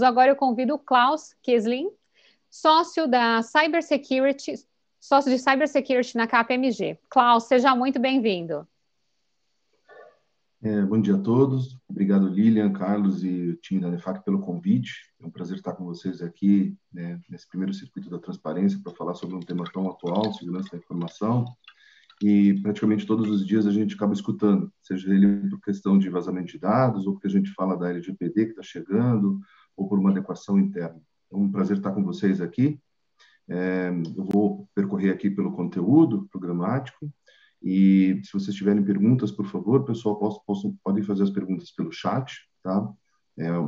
agora eu convido o Klaus Keslin, sócio de Cybersecurity na KPMG. Klaus, seja muito bem-vindo. Bom dia a todos. Obrigado, Lilian, Carlos e o time da Nefac pelo convite. É um prazer estar com vocês aqui, né, nesse primeiro circuito da transparência para falar sobre um tema tão atual, segurança da informação. E praticamente todos os dias a gente acaba escutando, seja ele por questão de vazamento de dados, ou porque a gente fala da LGPD que está chegando, ou por uma adequação interna. É um prazer estar com vocês aqui. Eu vou percorrer aqui pelo conteúdo programático. E se vocês tiverem perguntas, por favor, pessoal, podem fazer as perguntas pelo chat, tá?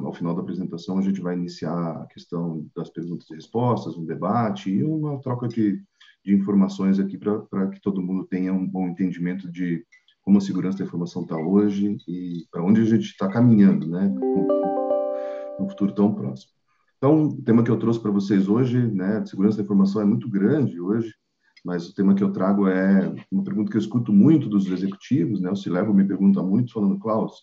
Ao final da apresentação, a gente vai iniciar a questão das perguntas e respostas, um debate e uma troca de informações aqui para que todo mundo tenha um bom entendimento de como a segurança da informação está hoje e para onde a gente está caminhando, né? No futuro tão próximo. Então, o tema que eu trouxe para vocês hoje, né, de segurança da informação é muito grande hoje, mas o tema que eu trago é uma pergunta que eu escuto muito dos executivos, né? O C-Level me pergunta muito, falando, Klaus,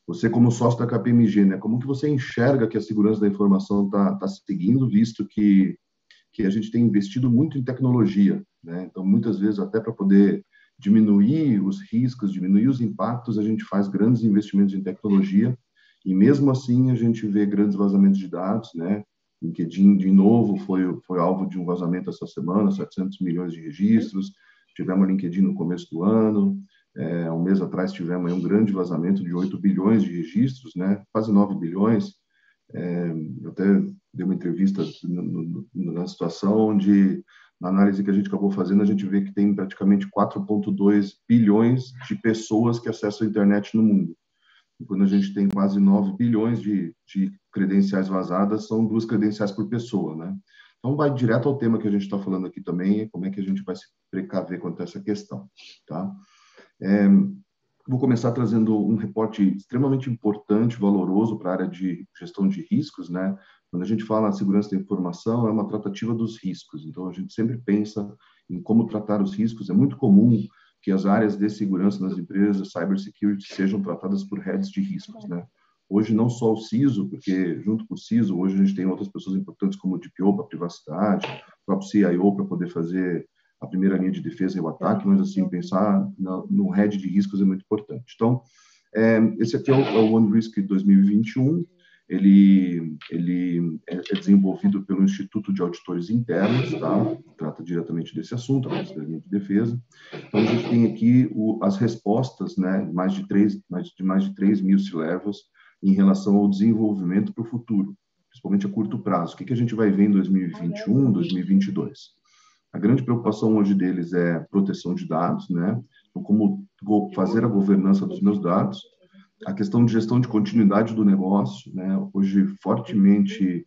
você como sócio da KPMG, né? Como que você enxerga que a segurança da informação está seguindo, visto que a gente tem investido muito em tecnologia, né? Então, muitas vezes, até para poder diminuir os riscos, diminuir os impactos, a gente faz grandes investimentos em tecnologia e, mesmo assim, a gente vê grandes vazamentos de dados, né? LinkedIn, de novo, foi alvo de um vazamento essa semana, 700 milhões de registros. Tivemos LinkedIn no começo do ano. Um mês atrás tivemos aí um grande vazamento de 8 bilhões de registros, né? Quase 9 bilhões. Eu até dei uma entrevista na situação onde, na análise que a gente acabou fazendo, a gente vê que tem praticamente 4,2 bilhões de pessoas que acessam a internet no mundo. E quando a gente tem quase 9 bilhões de credenciais vazadas, são 2 credenciais por pessoa, né? Então, vai direto ao tema que a gente está falando aqui também, como é que a gente vai se precaver quanto a essa questão, tá? Vou começar trazendo um reporte extremamente importante, valoroso para a área de gestão de riscos, né? Quando a gente fala de segurança da informação, é uma tratativa dos riscos. Então, a gente sempre pensa em como tratar os riscos. É muito comum que as áreas de segurança nas empresas, cybersecurity, sejam tratadas por heads de riscos, né? Hoje, não só o CISO, porque junto com o CISO, hoje a gente tem outras pessoas importantes como o DPO para privacidade, o próprio CIO para poder fazer a primeira linha de defesa e o ataque, mas assim, pensar no head de riscos é muito importante. Então, esse aqui é o OneRisk 2021, ele é desenvolvido pelo Instituto de Auditores Internos, tá? Trata diretamente desse assunto, a nossa linha de defesa. Então, a gente tem aqui as respostas, né, mais de 3 mil C-Levels em relação ao desenvolvimento para o futuro, principalmente a curto prazo. O que a gente vai ver em 2021, 2022? A grande preocupação hoje deles é proteção de dados, né? Então, como fazer a governança dos meus dados, a questão de gestão de continuidade do negócio, né? Hoje, fortemente,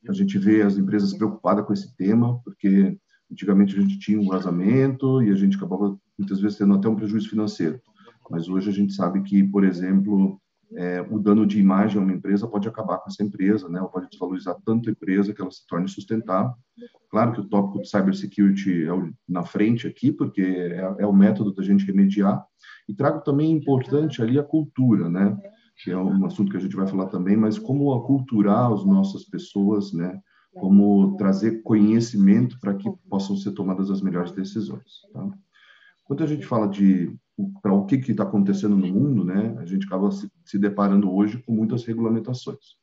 a gente vê as empresas preocupadas com esse tema, porque antigamente a gente tinha um vazamento e a gente acabava, muitas vezes, tendo até um prejuízo financeiro. Mas hoje a gente sabe que, por exemplo, o dano de imagem a uma empresa pode acabar com essa empresa, né? Ou pode desvalorizar tanto a empresa que ela se torne sustentável. Claro que o tópico de cybersecurity é na frente aqui, porque é o método da gente remediar. E trago também importante ali a cultura, né? Que é um assunto que a gente vai falar também, mas como aculturar as nossas pessoas, né? Como trazer conhecimento para que possam ser tomadas as melhores decisões, tá? Quando a gente fala para o que está acontecendo no mundo, né? A gente acaba se deparando hoje com muitas regulamentações.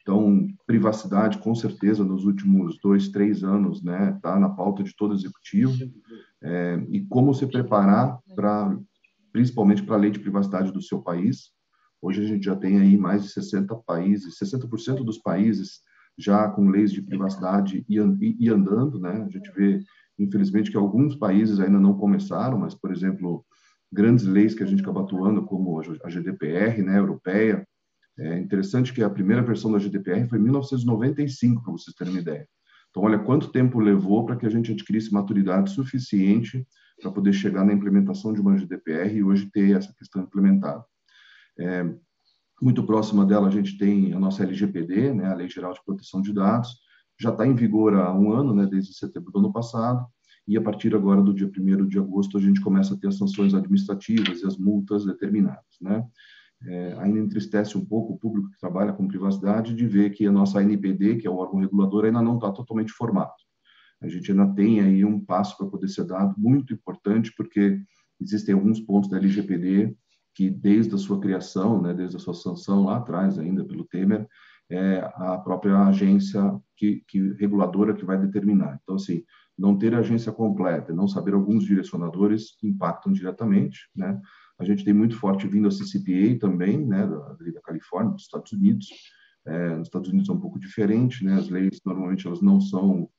Então, privacidade, com certeza, nos últimos 2, 3 anos, né, está na pauta de todo executivo, e como se preparar principalmente para a lei de privacidade do seu país. Hoje a gente já tem aí mais de 60 países, 60% dos países já com leis de privacidade e andando, né? A gente vê, infelizmente, que alguns países ainda não começaram, mas, por exemplo, grandes leis que a gente acaba atuando, como a GDPR, né, europeia. É interessante que a primeira versão da GDPR foi em 1995, para vocês terem uma ideia. Então, olha quanto tempo levou para que a gente adquirisse maturidade suficiente para poder chegar na implementação de uma GDPR e hoje ter essa questão implementada. Muito próxima dela, a gente tem a nossa LGPD, né, a Lei Geral de Proteção de Dados, já está em vigor há um ano, né, desde setembro do ano passado, e a partir agora do dia 1º de agosto a gente começa a ter as sanções administrativas e as multas determinadas, né? ainda entristece um pouco o público que trabalha com privacidade de ver que a nossa ANPD, que é o órgão regulador, ainda não está totalmente formado. A gente ainda tem aí um passo para poder ser dado muito importante, porque existem alguns pontos da LGPD que, desde a sua criação, né, desde a sua sanção lá atrás, ainda pelo Temer, é a própria agência reguladora que vai determinar. Então, assim, não ter a agência completa, não saber alguns direcionadores impactam diretamente, né? A gente tem muito forte vindo a CCPA também, né, da Califórnia, dos Estados Unidos. Nos Estados Unidos é um pouco diferente, né? As leis normalmente elas não são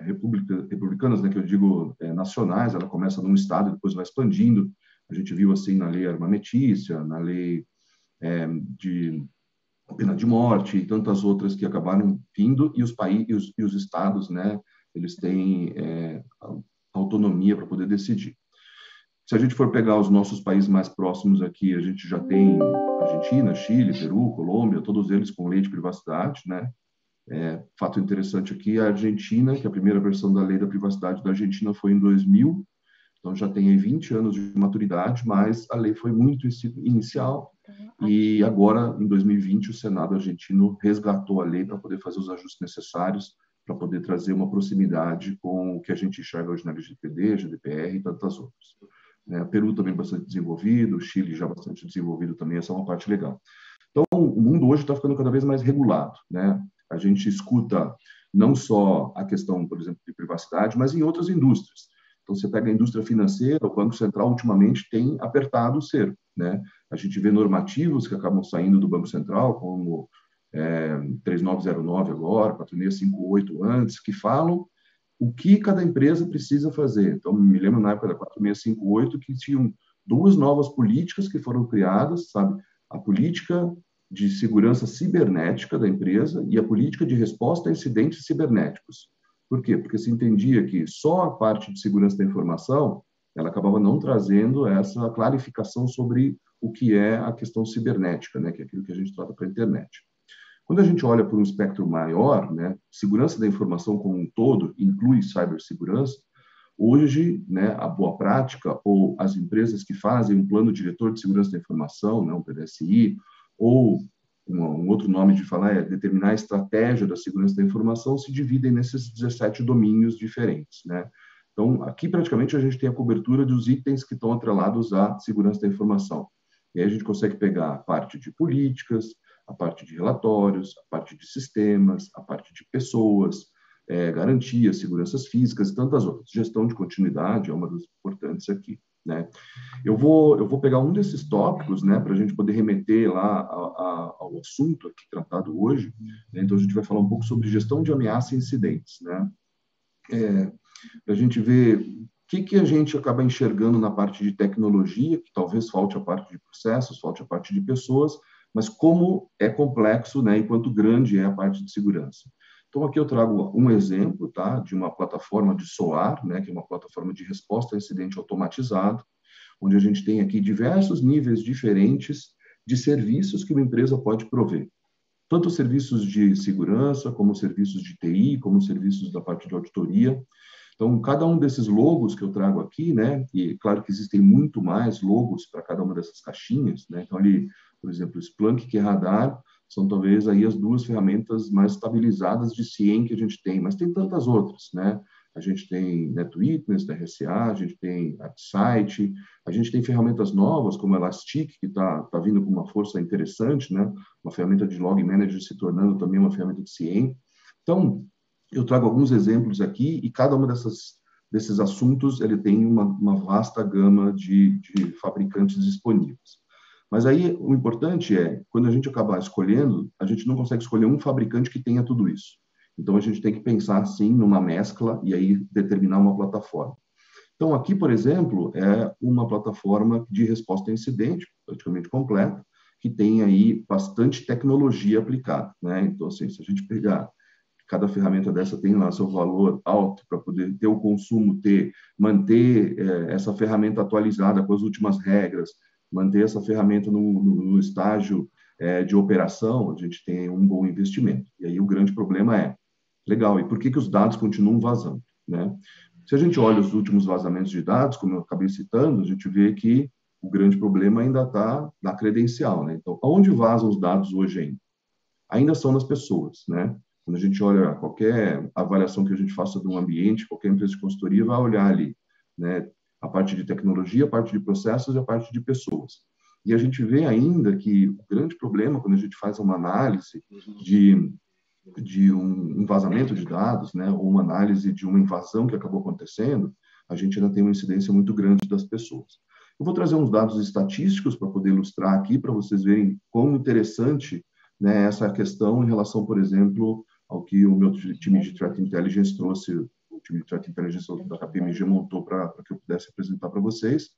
republicanas, né, que eu digo nacionais. Ela começa num estado e depois vai expandindo. A gente viu assim na lei armamentícia, na lei de pena de morte e tantas outras que acabaram vindo, e os países e os estados, né, eles têm autonomia para poder decidir. Se a gente for pegar os nossos países mais próximos aqui, a gente já tem Argentina, Chile, Peru, Colômbia, todos eles com lei de privacidade, né? Fato interessante aqui, a Argentina, que a primeira versão da lei da privacidade da Argentina foi em 2000, então já tem aí 20 anos de maturidade, mas a lei foi muito inicial, e agora, em 2020, o Senado argentino resgatou a lei para poder fazer os ajustes necessários, para poder trazer uma proximidade com o que a gente enxerga hoje na LGPD, GDPR e tantas outras. Peru também bastante desenvolvido, Chile já bastante desenvolvido também, essa é uma parte legal. Então, o mundo hoje está ficando cada vez mais regulado, né? A gente escuta não só a questão, por exemplo, de privacidade, mas em outras indústrias. Então, você pega a indústria financeira, o Banco Central ultimamente tem apertado o cerco, né? A gente vê normativos que acabam saindo do Banco Central, como 3909 agora, 4658 antes, que falam o que cada empresa precisa fazer. Então, me lembro na época da 4658 que tinham duas novas políticas que foram criadas, sabe? A política de segurança cibernética da empresa e a política de resposta a incidentes cibernéticos. Por quê? Porque se entendia que só a parte de segurança da informação, ela acabava não trazendo essa clarificação sobre o que é a questão cibernética, né? Que é aquilo que a gente trata para a internet. Quando a gente olha por um espectro maior, né, segurança da informação como um todo, inclui cibersegurança, hoje, né, a boa prática, ou as empresas que fazem um plano diretor de segurança da informação, né, um PDSI, ou um outro nome de falar é determinar a estratégia da segurança da informação, se dividem nesses 17 domínios diferentes, né? Então, aqui praticamente a gente tem a cobertura dos itens que estão atrelados à segurança da informação. E aí a gente consegue pegar a parte de políticas, a parte de relatórios, a parte de sistemas, a parte de pessoas, garantias, seguranças físicas e tantas outras. Gestão de continuidade é uma das importantes aqui, né? Eu vou pegar um desses tópicos, né, para a gente poder remeter lá ao assunto aqui tratado hoje, né? Então, a gente vai falar um pouco sobre gestão de ameaça e incidentes, né? A gente vê o que a gente acaba enxergando na parte de tecnologia, que talvez falte a parte de processos, falte a parte de pessoas, mas como é complexo, né, e quanto grande é a parte de segurança. Então, aqui eu trago um exemplo, tá, de uma plataforma de SOAR, né, que é uma plataforma de resposta a incidente automatizado, onde a gente tem aqui diversos níveis diferentes de serviços que uma empresa pode prover. Tanto serviços de segurança, como serviços de TI, como serviços da parte de auditoria. Então, cada um desses logos que eu trago aqui, né, e claro que existem muito mais logos para cada uma dessas caixinhas, né, então ali, por exemplo, Splunk e Radar são talvez aí as duas ferramentas mais estabilizadas de CIEM que a gente tem, mas tem tantas outras, né? A gente tem NetWitness, da RSA, a gente tem AppSite, a gente tem ferramentas novas como Elastic, que tá vindo com uma força interessante, né? Uma ferramenta de Log Manager se tornando também uma ferramenta de CIEM. Então, eu trago alguns exemplos aqui e cada uma desses assuntos ele tem uma vasta gama de fabricantes disponíveis. Mas aí o importante é, quando a gente acabar escolhendo, a gente não consegue escolher um fabricante que tenha tudo isso. Então a gente tem que pensar sim numa mescla e aí determinar uma plataforma. Então aqui, por exemplo, é uma plataforma de resposta a incidente, praticamente completa, que tem aí bastante tecnologia aplicada, né? Então assim, se a gente pegar cada ferramenta dessa tem lá seu valor alto para poder ter o consumo, manter essa ferramenta atualizada com as últimas regras, manter essa ferramenta no estágio de operação, a gente tem um bom investimento. E aí o grande problema é, legal, e por que os dados continuam vazando, né? Se a gente olha os últimos vazamentos de dados, como eu acabei citando, a gente vê que o grande problema ainda está na credencial, né? Então, aonde vazam os dados hoje ainda? Ainda são nas pessoas, né? Quando a gente olha qualquer avaliação que a gente faça de um ambiente, qualquer empresa de consultoria vai olhar ali, né? A parte de tecnologia, a parte de processos e a parte de pessoas. E a gente vê ainda que o grande problema, quando a gente faz uma análise de um vazamento de dados, né, ou uma análise de uma invasão que acabou acontecendo, a gente ainda tem uma incidência muito grande das pessoas. Eu vou trazer uns dados estatísticos para poder ilustrar aqui, para vocês verem como interessante, né, essa questão em relação, por exemplo, ao que o meu time de Threat Intelligence trouxe, o time de Threat Intelligence da KPMG montou para que eu pudesse apresentar para vocês.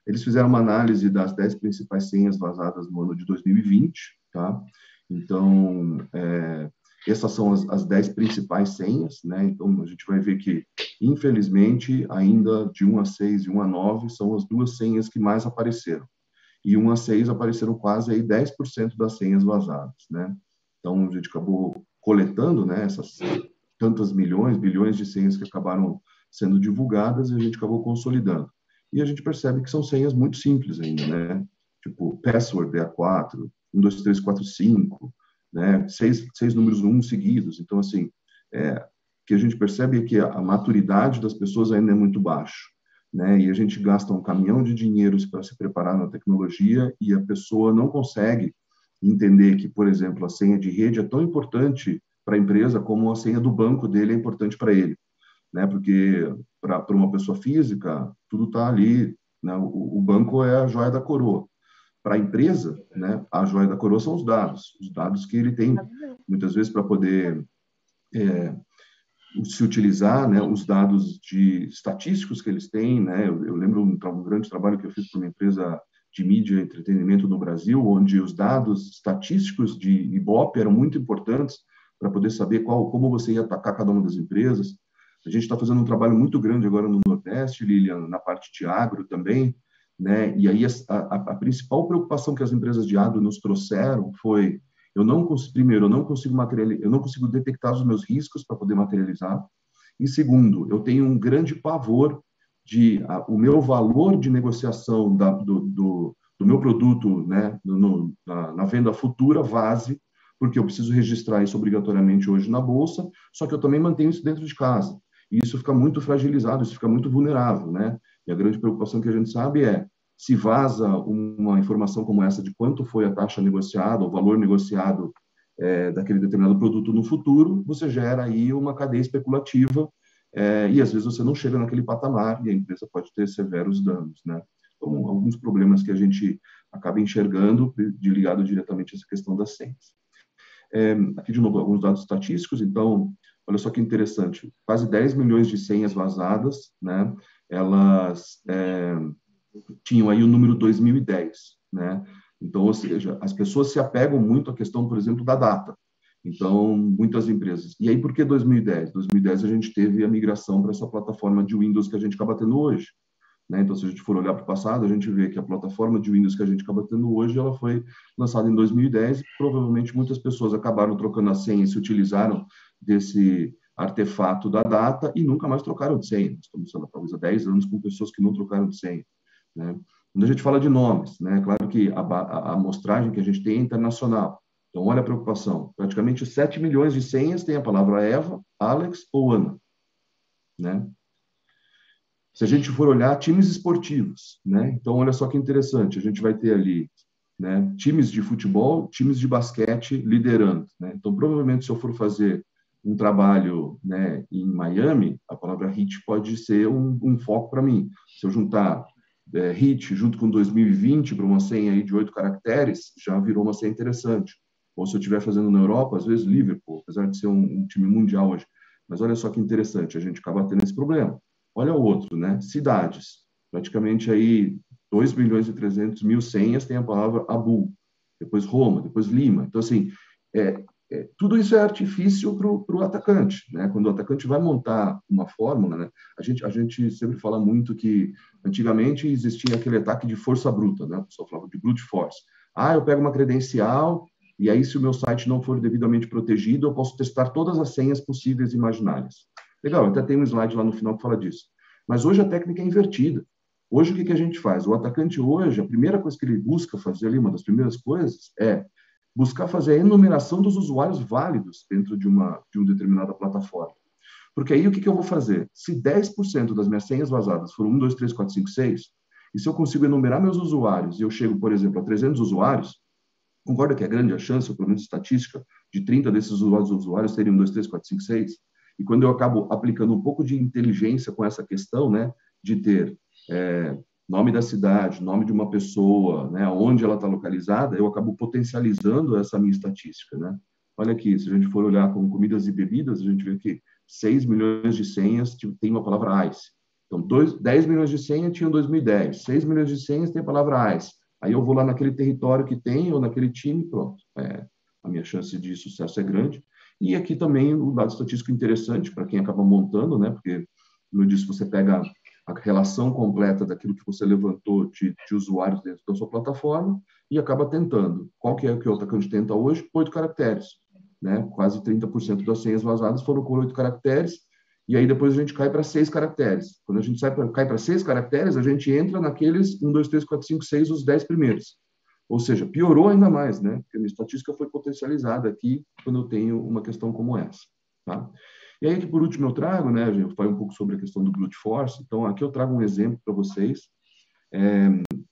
Eles fizeram uma análise das 10 principais senhas vazadas no ano de 2020, tá? Então, essas são as 10 principais senhas, né? Então, a gente vai ver que, infelizmente, ainda de 1 a 6 e 1 a 9 são as duas senhas que mais apareceram. E 1 a 6 apareceram quase aí 10% das senhas vazadas, né? Então, a gente acabou coletando, né, essas tantas milhões, bilhões de senhas que acabaram sendo divulgadas e a gente acabou consolidando. E a gente percebe que são senhas muito simples ainda, né? Tipo, password é A4, 1, 2, 3, 4, 5, né? Seis números 1 seguidos. Então, assim, o que a gente percebe é que a maturidade das pessoas ainda é muito baixa, né? E a gente gasta um caminhão de dinheiro para se preparar na tecnologia e a pessoa não consegue entender que, por exemplo, a senha de rede é tão importante para a empresa como a senha do banco dele é importante para ele, né? Porque para uma pessoa física, tudo está ali, né? O banco é a joia da coroa. Para a empresa, né, a joia da coroa são os dados que ele tem, muitas vezes, para poder se utilizar, né, os dados de estatísticos que eles têm, né? Eu lembro um grande trabalho que eu fiz para uma empresa de mídia e entretenimento no Brasil, onde os dados estatísticos de Ibope eram muito importantes para poder saber como você ia atacar cada uma das empresas. A gente está fazendo um trabalho muito grande agora no Nordeste, Lilian, na parte de agro também, né? E aí a principal preocupação que as empresas de agro nos trouxeram foi primeiro, eu não consigo detectar os meus riscos para poder materializar. E segundo, eu tenho um grande pavor de o meu valor de negociação do meu produto, né, na venda futura vaze, porque eu preciso registrar isso obrigatoriamente hoje na bolsa, só que eu também mantenho isso dentro de casa. E isso fica muito fragilizado, isso fica muito vulnerável, né? E a grande preocupação que a gente sabe é se vaza uma informação como essa de quanto foi a taxa negociada, o valor negociado daquele determinado produto no futuro, você gera aí uma cadeia especulativa e às vezes você não chega naquele patamar e a empresa pode ter severos danos, né? Então, alguns problemas que a gente acaba enxergando ligado diretamente a essa questão das senhas. Aqui, de novo, alguns dados estatísticos. Então, olha só que interessante, quase 10 milhões de senhas vazadas, né? Elas tinham aí o número 2010, né? Então, ou seja, as pessoas se apegam muito à questão, por exemplo, da data. Então, muitas empresas. E aí, por que 2010? 2010 a gente teve a migração para essa plataforma de Windows que a gente acaba tendo hoje, né? Então, se a gente for olhar para o passado, a gente vê que a plataforma de Windows que a gente acaba tendo hoje, ela foi lançada em 2010 e provavelmente muitas pessoas acabaram trocando a senha e se utilizaram desse artefato da data e nunca mais trocaram de senha. Estamos, talvez, há 10 anos com pessoas que não trocaram de senha, né? Quando a gente fala de nomes, né, claro que a amostragem que a gente tem é internacional. Então, olha a preocupação. Praticamente 7 milhões de senhas tem a palavra Eva, Alex ou Ana, né? Se a gente for olhar times esportivos, né? Então, olha só que interessante. A gente vai ter ali, né, times de futebol, times de basquete liderando, né? Então, provavelmente, se eu for fazer um trabalho, né, em Miami, a palavra hit pode ser um foco para mim. Se eu juntar hit junto com 2020 para uma senha aí de 8 caracteres, já virou uma senha interessante. Ou se eu estiver fazendo na Europa, às vezes Liverpool, apesar de ser um time mundial hoje. Mas olha só que interessante, a gente acaba tendo esse problema. Olha o outro, né? Cidades. Praticamente aí 2 milhões e 300 mil senhas tem a palavra Abu, depois Roma, depois Lima. Então, assim, tudo isso é artifício para o atacante, né? Quando o atacante vai montar uma fórmula, né? A gente sempre fala muito que antigamente existia aquele ataque de força bruta, né? O pessoal falava de brute force. Eu pego uma credencial e aí, se o meu site não for devidamente protegido, eu posso testar todas as senhas possíveis e imaginárias. Legal, até tem um slide lá no final que fala disso. Mas hoje a técnica é invertida. Hoje, o que a gente faz? O atacante hoje, a primeira coisa que ele busca fazer ali, uma das primeiras coisas, é buscar fazer a enumeração dos usuários válidos dentro de uma determinada plataforma. Porque aí o que eu vou fazer? Se 10% das minhas senhas vazadas foram 1, 2, 3, 4, 5, 6, e se eu consigo enumerar meus usuários e eu chego, por exemplo, a 300 usuários, concorda que é grande a chance, ou pelo menos estatística, de 30 desses usuários terem 1, 2, 3, 4, 5, 6? E quando eu acabo aplicando um pouco de inteligência com essa questão, né, de ter nome da cidade, nome de uma pessoa, né, onde ela está localizada, eu acabo potencializando essa minha estatística, né? Olha aqui, se a gente for olhar como comidas e bebidas, a gente vê que 6 milhões de senhas tem uma palavra ICE. Então, 10 milhões de senhas tinham em 2010, 6 milhões de senhas tem a palavra ICE. Aí eu vou lá naquele território que tem, ou naquele time, pronto. A minha chance de sucesso é grande. E aqui também o dado estatístico interessante para quem acaba montando, né? Porque, como eu disse, você pega a relação completa daquilo que você levantou de usuários dentro da sua plataforma e acaba tentando. Qual que é o que o atacante tenta hoje? 8 caracteres. Né? Quase 30% das senhas vazadas foram com 8 caracteres, e aí depois a gente cai para 6 caracteres. Quando a gente cai para 6 caracteres, a gente entra naqueles 1, 2, 3, 4, 5, 6, os 10 primeiros. Ou seja, piorou ainda mais, né? Porque a minha estatística foi potencializada aqui quando eu tenho uma questão como essa. Tá? E aí, que por último eu trago, né, eu falei um pouco sobre a questão do brute force, então aqui eu trago um exemplo para vocês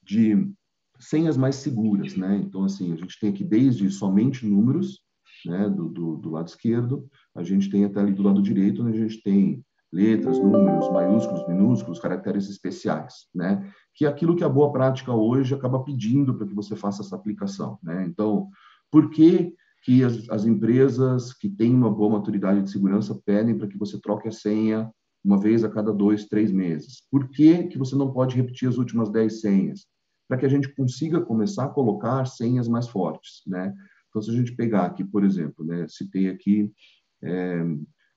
de senhas mais seguras, né? Então, assim, a gente tem aqui desde somente números, né, do lado esquerdo, a gente tem até ali do lado direito, onde a gente tem letras, números, maiúsculos, minúsculos, caracteres especiais, né? Que é aquilo que a boa prática hoje acaba pedindo para que você faça essa aplicação, né? Então, por que as empresas que têm uma boa maturidade de segurança pedem para que você troque a senha uma vez a cada 2, 3 meses? Por que você não pode repetir as últimas 10 senhas? Para que a gente consiga começar a colocar senhas mais fortes, né? Então, se a gente pegar aqui, por exemplo, né, citei aqui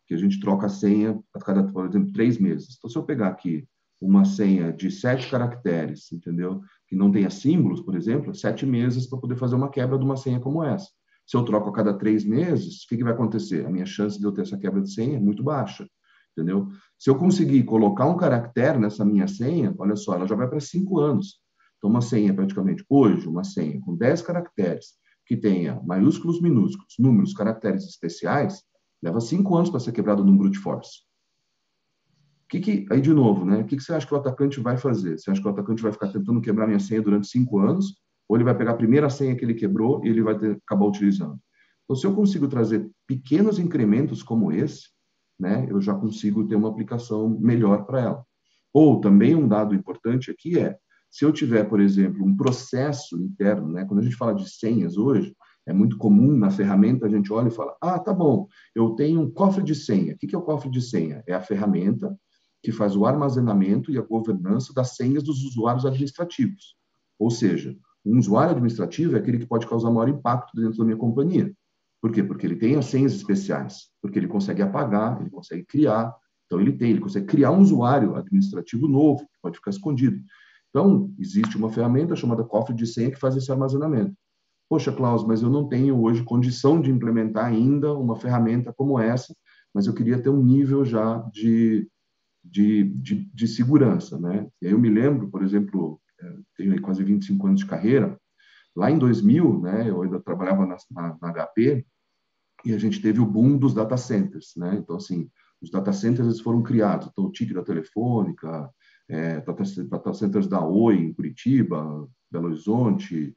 que a gente troca a senha a cada, por exemplo, 3 meses. Então, se eu pegar aqui uma senha de 7 caracteres, entendeu? Que não tenha símbolos, por exemplo, 7 meses para poder fazer uma quebra de uma senha como essa. Se eu troco a cada 3 meses, o que vai acontecer? A minha chance de eu ter essa quebra de senha é muito baixa, entendeu? Se eu conseguir colocar um caractere nessa minha senha, olha só, ela já vai para 5 anos. Então, uma senha praticamente, hoje, uma senha com 10 caracteres, que tenha maiúsculos, minúsculos, números, caracteres especiais, leva 5 anos para ser quebrado num brute force. Aí, de novo, né? O que você acha que o atacante vai fazer? Você acha que o atacante vai ficar tentando quebrar minha senha durante 5 anos? Ou ele vai pegar a primeira senha que ele quebrou e ele vai acabar utilizando? Então, se eu consigo trazer pequenos incrementos como esse, né, eu já consigo ter uma aplicação melhor para ela. Ou também um dado importante aqui se eu tiver, por exemplo, um processo interno, né, quando a gente fala de senhas hoje, é muito comum na ferramenta a gente olha e fala, tá bom, eu tenho um cofre de senha. O que é o cofre de senha? É a ferramenta que faz o armazenamento e a governança das senhas dos usuários administrativos. Ou seja, um usuário administrativo é aquele que pode causar maior impacto dentro da minha companhia. Por quê? Porque ele tem as senhas especiais, porque ele consegue apagar, ele consegue criar. Então, ele consegue criar um usuário administrativo novo, que pode ficar escondido. Então, existe uma ferramenta chamada cofre de senha que faz esse armazenamento. Poxa, Klaus, mas eu não tenho hoje condição de implementar ainda uma ferramenta como essa, mas eu queria ter um nível já de segurança, né? E aí eu me lembro, por exemplo, tenho aí quase 25 anos de carreira, lá em 2000, né, eu ainda trabalhava na HP, e a gente teve o boom dos data centers, né? Então, assim, os data centers eles foram criados. Então, o TIC da Telefônica, data centers da Oi em Curitiba, Belo Horizonte,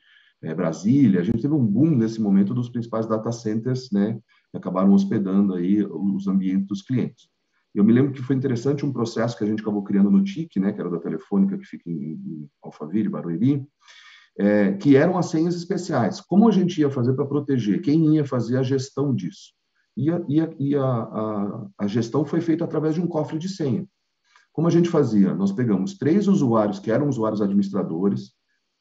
Brasília. A gente teve um boom nesse momento dos principais data centers, né? Que acabaram hospedando aí os ambientes dos clientes. Eu me lembro que foi interessante um processo que a gente acabou criando no TIC, né? Que era da Telefônica, que fica em Alphaville, Barueri, que eram as senhas especiais. Como a gente ia fazer para proteger? Quem ia fazer a gestão disso? A gestão foi feita através de um cofre de senha. Como a gente fazia? Nós pegamos 3 usuários que eram usuários administradores,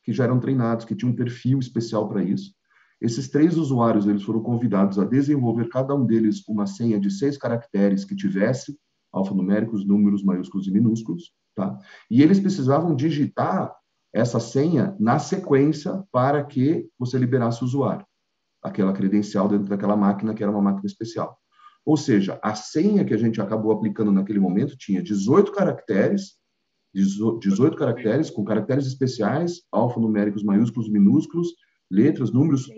que já eram treinados, que tinham um perfil especial para isso. Esses 3 usuários eles foram convidados a desenvolver, cada um deles, uma senha de 6 caracteres que tivesse alfanuméricos, números, maiúsculos e minúsculos. Tá? E eles precisavam digitar essa senha na sequência para que você liberasse o usuário, aquela credencial dentro daquela máquina que era uma máquina especial. Ou seja, a senha que a gente acabou aplicando naquele momento tinha 18 caracteres 18 caracteres, com caracteres especiais, alfanuméricos, maiúsculos, minúsculos, letras, números,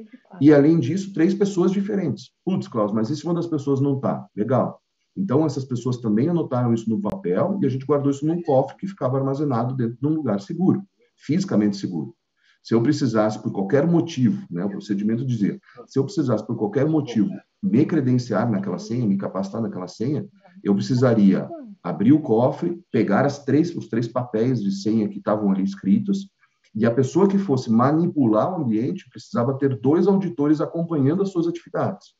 e além disso, 3 pessoas diferentes. Putz, Klaus, mas e se uma das pessoas não está? Legal. Então, essas pessoas também anotaram isso no papel e a gente guardou isso num cofre que ficava armazenado dentro de um lugar seguro, fisicamente seguro. Se eu precisasse, por qualquer motivo, né, o procedimento dizia, se eu precisasse, por qualquer motivo, me credenciar naquela senha, me capacitar naquela senha, eu precisaria abrir o cofre, pegar os 3 papéis de senha que estavam ali escritos, e a pessoa que fosse manipular o ambiente precisava ter 2 auditores acompanhando as suas atividades.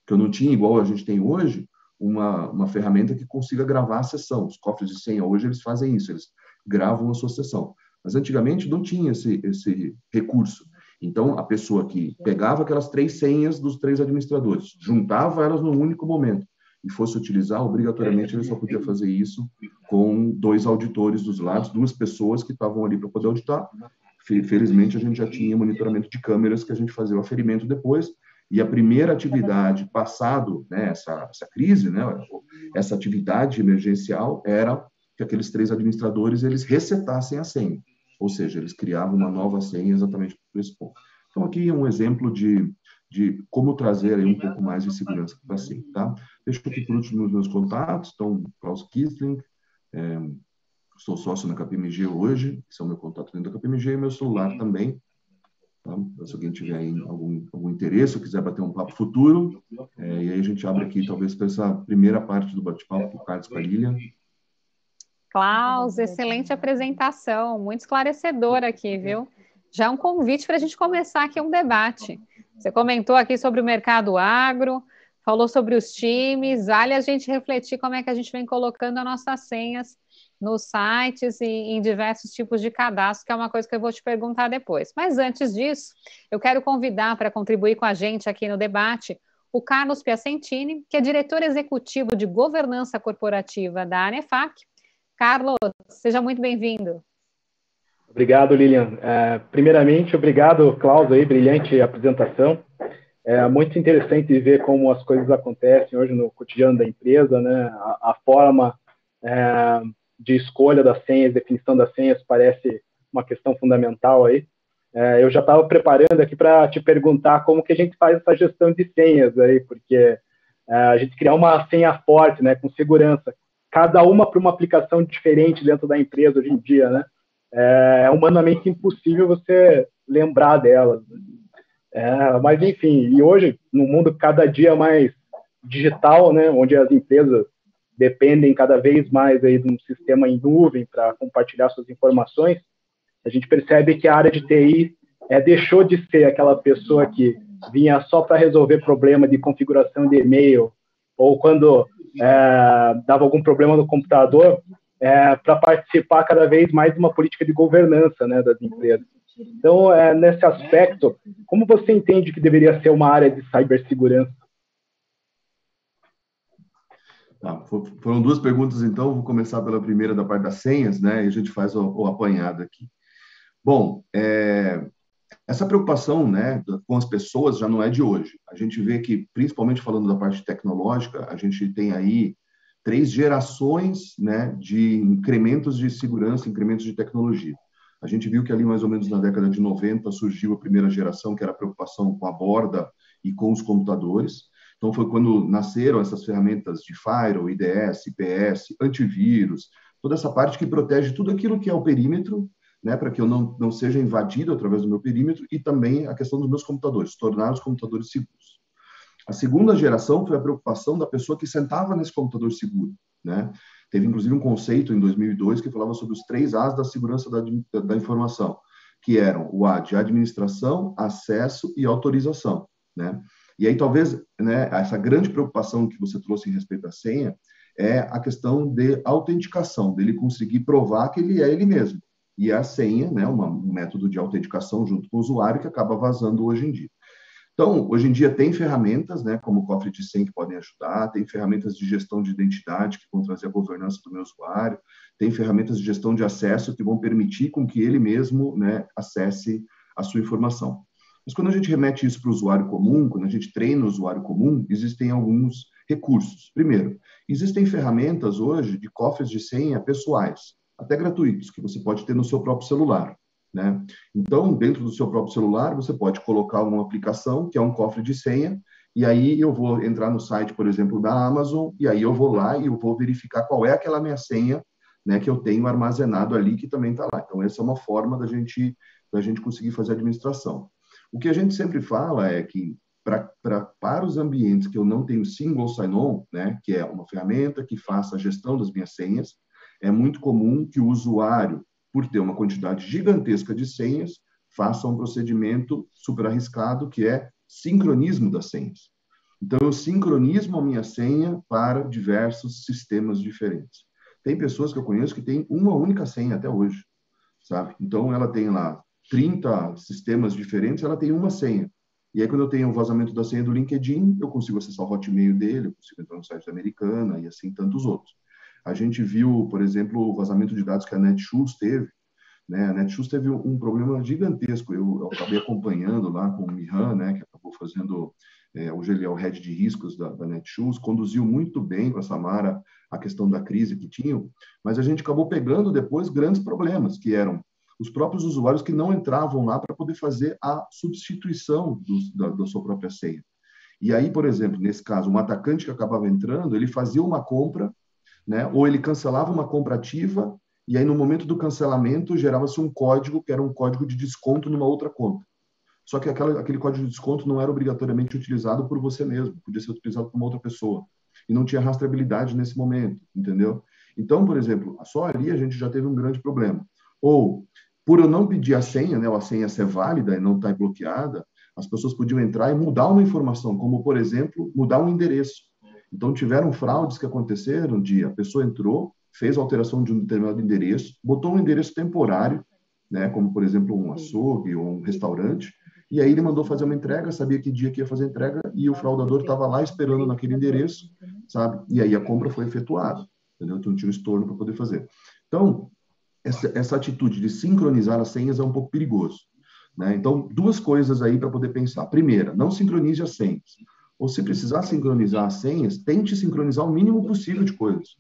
Que eu não tinha, igual a gente tem hoje, uma ferramenta que consiga gravar a sessão. Os cofres de senha hoje eles fazem isso, eles gravam a sua sessão. Mas antigamente não tinha esse recurso. Então, a pessoa que pegava aquelas 3 senhas dos 3 administradores, juntava elas num único momento e fosse utilizar, obrigatoriamente ele só podia fazer isso com 2 auditores dos lados, 2 pessoas que estavam ali para poder auditar. Felizmente, a gente já tinha monitoramento de câmeras que a gente fazia o aferimento depois. E a primeira atividade, passado, né, essa crise, né, essa atividade emergencial, era que aqueles 3 administradores eles resetassem a senha. Ou seja, eles criavam uma nova senha exatamente por esse ponto. Então, aqui é um exemplo de como trazer aí um pouco mais de segurança para a senha, tá? Deixo aqui por último os meus contatos. Então, Klaus Kistling, sou sócio na KPMG hoje, esse é o meu contato dentro da KPMG, e meu celular também, tá? Se alguém tiver aí algum interesse ou quiser bater um papo futuro, e aí a gente abre aqui, talvez, para essa primeira parte do bate-papo com o Carlos Padilha. Klaus, excelente apresentação, muito esclarecedora aqui, viu? Já é um convite para a gente começar aqui um debate. Você comentou aqui sobre o mercado agro, falou sobre os times, vale a gente refletir como é que a gente vem colocando as nossas senhas nos sites e em diversos tipos de cadastro, que é uma coisa que eu vou te perguntar depois. Mas antes disso, eu quero convidar para contribuir com a gente aqui no debate o Carlos Piacentini, que é diretor executivo de governança corporativa da ANEFAC. Carlos, seja muito bem-vindo. Obrigado, Lilian. Primeiramente, obrigado, Klaus, aí, brilhante apresentação. É muito interessante ver como as coisas acontecem hoje no cotidiano da empresa, né? A forma de escolha das senhas, definição das senhas, parece uma questão fundamental aí. Eu já estava preparando aqui para te perguntar como que a gente faz essa gestão de senhas aí, porque a gente criar uma senha forte, né, com segurança, cada uma para uma aplicação diferente dentro da empresa hoje em dia, né? É humanamente impossível você lembrar delas. Mas, enfim, e hoje, no mundo cada dia mais digital, né, onde as empresas dependem cada vez mais aí de um sistema em nuvem para compartilhar suas informações, a gente percebe que a área de TI deixou de ser aquela pessoa que vinha só para resolver problema de configuração de e-mail, ou quando dava algum problema no computador, para participar cada vez mais de uma política de governança, né, das empresas. Então, nesse aspecto, como você entende que deveria ser uma área de cibersegurança? Foram 2 perguntas, então, vou começar pela primeira da parte das senhas, né, e a gente faz o apanhado aqui. Bom, essa preocupação, né, com as pessoas já não é de hoje. A gente vê que, principalmente falando da parte tecnológica, a gente tem aí 3 gerações, né, de incrementos de segurança, incrementos de tecnologia. A gente viu que ali, mais ou menos na década de 90, surgiu a primeira geração, que era a preocupação com a borda e com os computadores. Então, foi quando nasceram essas ferramentas de firewall, IDS, IPS, antivírus, toda essa parte que protege tudo aquilo que é o perímetro, né, para que eu não seja invadido através do meu perímetro, e também a questão dos meus computadores, tornar os computadores seguros. A segunda geração foi a preocupação da pessoa que sentava nesse computador seguro, né? Teve, inclusive, um conceito em 2002 que falava sobre os 3 As da segurança da informação, que eram o A de administração, acesso e autorização, né? E aí, talvez, né, essa grande preocupação que você trouxe em respeito à senha é a questão de autenticação, dele conseguir provar que ele é ele mesmo. E a senha, né, um método de autenticação junto com o usuário que acaba vazando hoje em dia. Então, hoje em dia tem ferramentas, né, como o cofre de senha que podem ajudar, tem ferramentas de gestão de identidade que vão trazer a governança do meu usuário, tem ferramentas de gestão de acesso que vão permitir com que ele mesmo, né, acesse a sua informação. Mas quando a gente remete isso para o usuário comum, quando a gente treina o usuário comum, existem alguns recursos. Primeiro, existem ferramentas hoje de cofres de senha pessoais. até gratuitos, que você pode ter no seu próprio celular, né? Então, dentro do seu próprio celular, você pode colocar uma aplicação, que é um cofre de senha, e aí eu vou entrar no site, por exemplo, da Amazon, e aí eu vou lá e eu vou verificar qual é aquela minha senha, né, que eu tenho armazenado ali, que também está lá. Então, essa é uma forma da gente conseguir fazer a administração. O que a gente sempre fala é que para os ambientes que eu não tenho single sign-on, né, que é uma ferramenta que faça a gestão das minhas senhas, é muito comum que o usuário, por ter uma quantidade gigantesca de senhas, faça um procedimento super arriscado, que é sincronismo das senhas. Então, eu sincronismo a minha senha para diversos sistemas diferentes. Tem pessoas que eu conheço que têm uma única senha até hoje, sabe? Então, ela tem lá 30 sistemas diferentes, ela tem uma senha. E aí, quando eu tenho o vazamento da senha do LinkedIn, eu consigo acessar o Hotmail dele, eu consigo entrar no site da Americana e assim tantos outros. A gente viu, por exemplo, o vazamento de dados que a Netshoes teve, né? A Netshoes teve um problema gigantesco. Eu acabei acompanhando lá com o Mihan, né, que acabou fazendo, hoje ele é o head de riscos da Netshoes, conduziu muito bem com a Samara a questão da crise que tinham, mas a gente acabou pegando depois grandes problemas, que eram os próprios usuários que não entravam lá para poder fazer a substituição da sua própria senha. E aí, por exemplo, nesse caso, um atacante que acabava entrando, ele fazia uma compra, né, ou ele cancelava uma compra ativa, e aí no momento do cancelamento gerava-se um código, que era um código de desconto numa outra conta. Só que aquele código de desconto não era obrigatoriamente utilizado por você mesmo, podia ser utilizado por uma outra pessoa. E não tinha rastreabilidade nesse momento, entendeu? Então, por exemplo, só ali a gente já teve um grande problema. Ou, por eu não pedir a senha, né, a senha ser válida e não estar bloqueada, as pessoas podiam entrar e mudar uma informação, como, por exemplo, mudar um endereço. Então, tiveram fraudes que aconteceram de a pessoa entrou, fez a alteração de um determinado endereço, botou um endereço temporário, né, como, por exemplo, um açougue ou um restaurante, e aí ele mandou fazer uma entrega, sabia que dia que ia fazer a entrega, e o fraudador estava lá esperando naquele endereço, sabe? E aí a compra foi efetuada, entendeu? Então, tinha um estorno para poder fazer. Então, essa atitude de sincronizar as senhas é um pouco perigoso, né? Então, duas coisas aí para poder pensar. Primeira, não sincronize as senhas. Ou se precisar sincronizar as senhas, tente sincronizar o mínimo possível de coisas.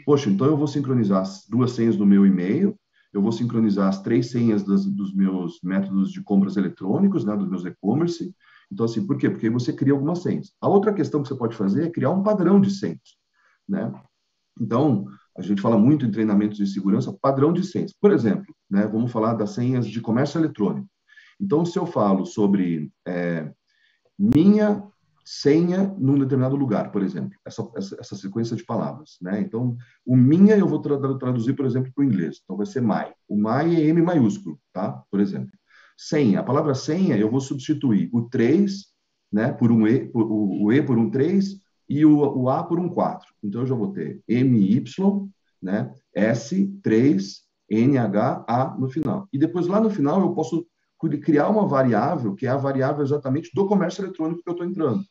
Poxa, então eu vou sincronizar as 2 senhas do meu e-mail, eu vou sincronizar as 3 senhas dos meus métodos de compras eletrônicos, né, dos meus e-commerce. Então, assim, por quê? Porque aí você cria algumas senhas. A outra questão que você pode fazer é criar um padrão de senhas, né? Então, a gente fala muito em treinamentos de segurança, padrão de senhas. Por exemplo, né, vamos falar das senhas de comércio eletrônico. Então, se eu falo sobre minha senha num determinado lugar, por exemplo, essa sequência de palavras, né? Então, o minha eu vou traduzir, por exemplo, para o inglês. Então, vai ser my. O my é M maiúsculo, tá? Por exemplo. Senha. A palavra senha eu vou substituir o 3, né, por um E, o E por um 3 e o A por um 4. Então, eu já vou ter MY, né, S3, NH, A no final. E depois, lá no final, eu posso criar uma variável, que é a variável exatamente do comércio eletrônico que eu estou entrando.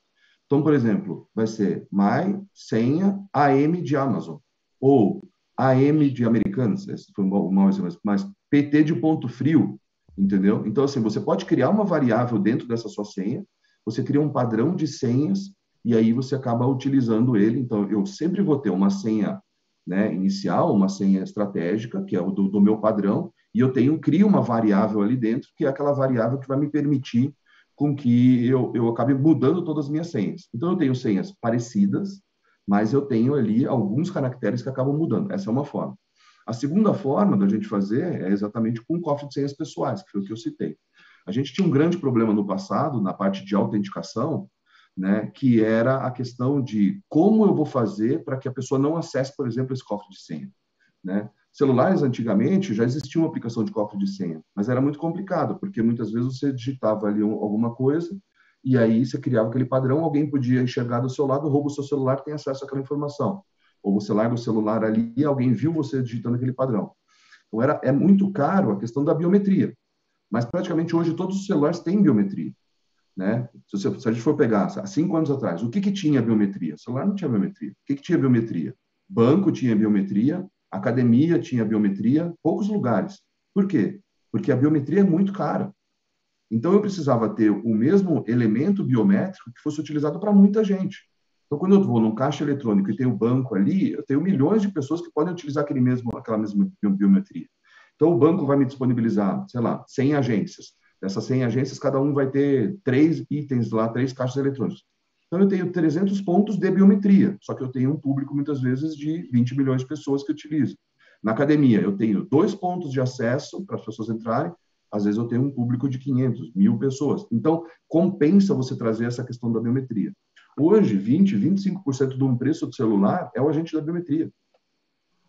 Então, por exemplo, vai ser my, senha, AM de Amazon, ou AM de Americanas, esse foi um mau exemplo, mas PT de ponto frio, entendeu? Então, assim, você pode criar uma variável dentro dessa sua senha, você cria um padrão de senhas, e aí você acaba utilizando ele. Então, eu sempre vou ter uma senha, né, inicial, uma senha estratégica, que é o do meu padrão, e eu crio uma variável ali dentro, que é aquela variável que vai me permitir com que eu acabe mudando todas as minhas senhas. Então, eu tenho senhas parecidas, mas eu tenho ali alguns caracteres que acabam mudando. Essa é uma forma. A segunda forma da gente fazer é exatamente com o cofre de senhas pessoais, que foi o que eu citei. A gente tinha um grande problema no passado, na parte de autenticação, né, que era a questão de como eu vou fazer para que a pessoa não acesse, por exemplo, esse cofre de senha, né? Celulares, antigamente, já existia uma aplicação de cofre de senha, mas era muito complicado, porque muitas vezes você digitava ali alguma coisa e aí você criava aquele padrão, alguém podia enxergar do seu lado, rouba o seu celular, tem acesso àquela informação. Ou você larga o celular ali e alguém viu você digitando aquele padrão. Então, é muito caro a questão da biometria, mas praticamente hoje todos os celulares têm biometria, né? Se a gente for pegar há 5 anos atrás, o que tinha biometria? O celular não tinha biometria. O que tinha biometria? Banco tinha biometria, academia tinha biometria, poucos lugares. Por quê? Porque a biometria é muito cara. Então, eu precisava ter o mesmo elemento biométrico que fosse utilizado para muita gente. Então, quando eu vou num caixa eletrônico e tem o banco ali, eu tenho milhões de pessoas que podem utilizar aquela mesma biometria. Então, o banco vai me disponibilizar, sei lá, 100 agências. Dessas 100 agências, cada um vai ter 3 itens lá, 3 caixas eletrônicos. Então, eu tenho 300 pontos de biometria, só que eu tenho um público, muitas vezes, de 20 milhões de pessoas que utilizam. Na academia, eu tenho 2 pontos de acesso para as pessoas entrarem, às vezes eu tenho um público de 500, 1.000 pessoas. Então, compensa você trazer essa questão da biometria. Hoje, 25% do preço do celular é o agente da biometria.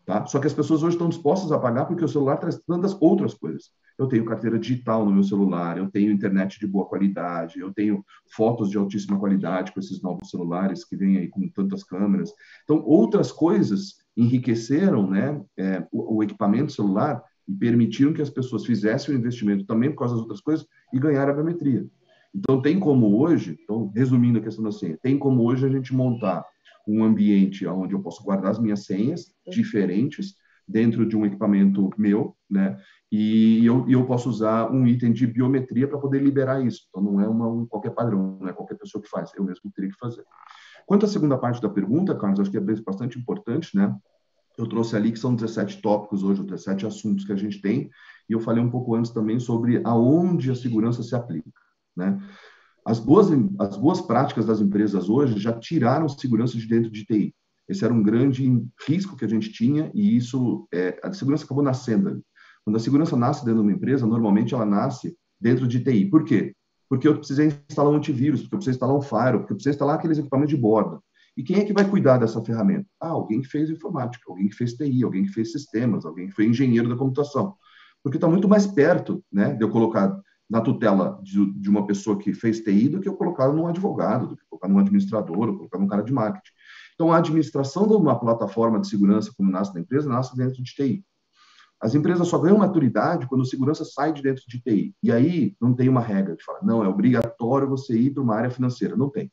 Tá? Só que as pessoas hoje estão dispostas a pagar porque o celular traz tantas outras coisas. Eu tenho carteira digital no meu celular, eu tenho internet de boa qualidade, eu tenho fotos de altíssima qualidade com esses novos celulares que vêm aí com tantas câmeras. Então, outras coisas enriqueceram, né, o equipamento celular e permitiram que as pessoas fizessem o investimento também por causa das outras coisas e ganharam a biometria. Então, tem como hoje, então, resumindo a questão da senha, tem como hoje a gente montar um ambiente onde eu posso guardar as minhas senhas diferentes dentro de um equipamento meu, né? E eu posso usar um item de biometria para poder liberar isso. Então, não é qualquer padrão, não é qualquer pessoa que faz, eu mesmo teria que fazer. Quanto à segunda parte da pergunta, Carlos, acho que é bastante importante, né? Eu trouxe ali que são 17 tópicos hoje, 17 assuntos que a gente tem, e eu falei um pouco antes também sobre aonde a segurança se aplica, né? As boas práticas das empresas hoje já tiraram segurança de dentro de TI. Esse era um grande risco que a gente tinha e a segurança acabou nascendo ali. Quando a segurança nasce dentro de uma empresa, normalmente ela nasce dentro de TI. Por quê? Porque eu precisei instalar um antivírus, porque eu precisei instalar um firewall, porque eu precisei instalar aqueles equipamentos de borda. E quem é que vai cuidar dessa ferramenta? Alguém que fez informática, alguém que fez TI, alguém que fez sistemas, alguém que foi engenheiro da computação. Porque está muito mais perto, né, de eu colocar na tutela de uma pessoa que fez TI do que eu colocar num advogado, do que colocar num administrador, ou colocar num cara de marketing. Então, a administração de uma plataforma de segurança, como nasce na empresa, nasce dentro de TI. As empresas só ganham maturidade quando a segurança sai de dentro de TI. E aí, não tem uma regra de falar, não, é obrigatório você ir para uma área financeira. Não tem.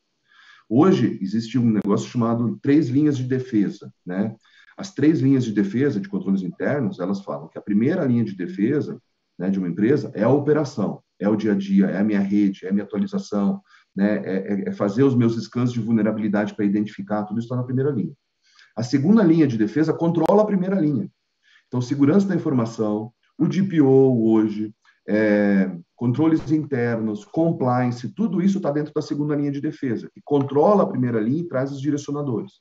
Hoje, existe um negócio chamado 3 linhas de defesa, né? As 3 linhas de defesa de controles internos, elas falam que a primeira linha de defesa, né, de uma empresa é a operação, é o dia a dia, é a minha rede, é a minha atualização, né, é fazer os meus scans de vulnerabilidade para identificar, tudo isso está na primeira linha. A segunda linha de defesa controla a primeira linha. Então, segurança da informação, o DPO hoje, controles internos, compliance, tudo isso está dentro da segunda linha de defesa, que controla a primeira linha e traz os direcionadores.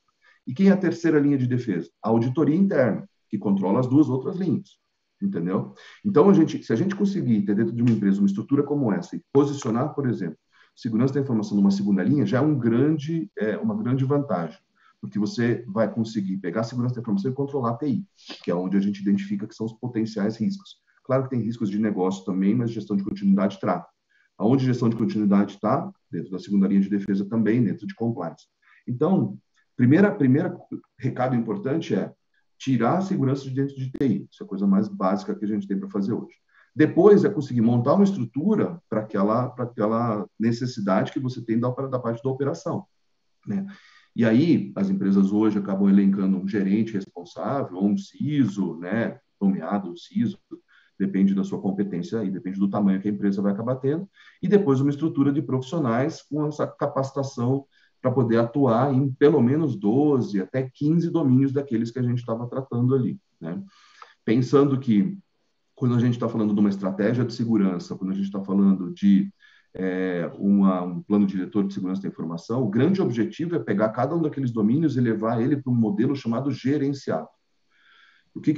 E quem é a terceira linha de defesa? A auditoria interna, que controla as 2 outras linhas. Entendeu? Então, se a gente conseguir ter dentro de uma empresa uma estrutura como essa e posicionar, por exemplo, segurança da informação numa segunda linha, já é uma grande vantagem, porque você vai conseguir pegar a segurança da informação e controlar a TI, que é onde a gente identifica que são os potenciais riscos. Claro que tem riscos de negócio também, mas gestão de continuidade trata. Aonde gestão de continuidade está? Dentro da segunda linha de defesa também, dentro de compliance. Então, primeiro recado importante é tirar a segurança de dentro de TI. Isso é a coisa mais básica que a gente tem para fazer hoje. Depois é conseguir montar uma estrutura para aquela necessidade que você tem da parte da operação, né? E aí, as empresas hoje acabam elencando um gerente responsável, ou um CISO, né? Nomeado CISO, depende da sua competência e depende do tamanho que a empresa vai acabar tendo, e depois uma estrutura de profissionais com essa capacitação para poder atuar em pelo menos 12 até 15 domínios daqueles que a gente estava tratando ali, né? Pensando que, quando a gente está falando de uma estratégia de segurança, quando a gente está falando de um plano diretor de segurança da informação, o grande objetivo é pegar cada um daqueles domínios e levar ele para um modelo chamado gerenciado. O que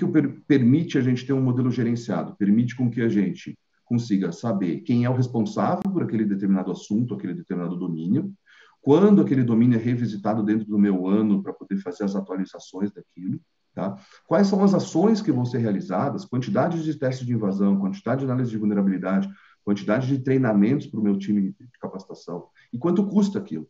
permite a gente ter um modelo gerenciado? Permite com que a gente consiga saber quem é o responsável por aquele determinado assunto, aquele determinado domínio, quando aquele domínio é revisitado dentro do meu ano para poder fazer as atualizações daquilo, tá? Quais são as ações que vão ser realizadas, quantidade de testes de invasão, quantidade de análise de vulnerabilidade, quantidade de treinamentos para o meu time de capacitação, e quanto custa aquilo.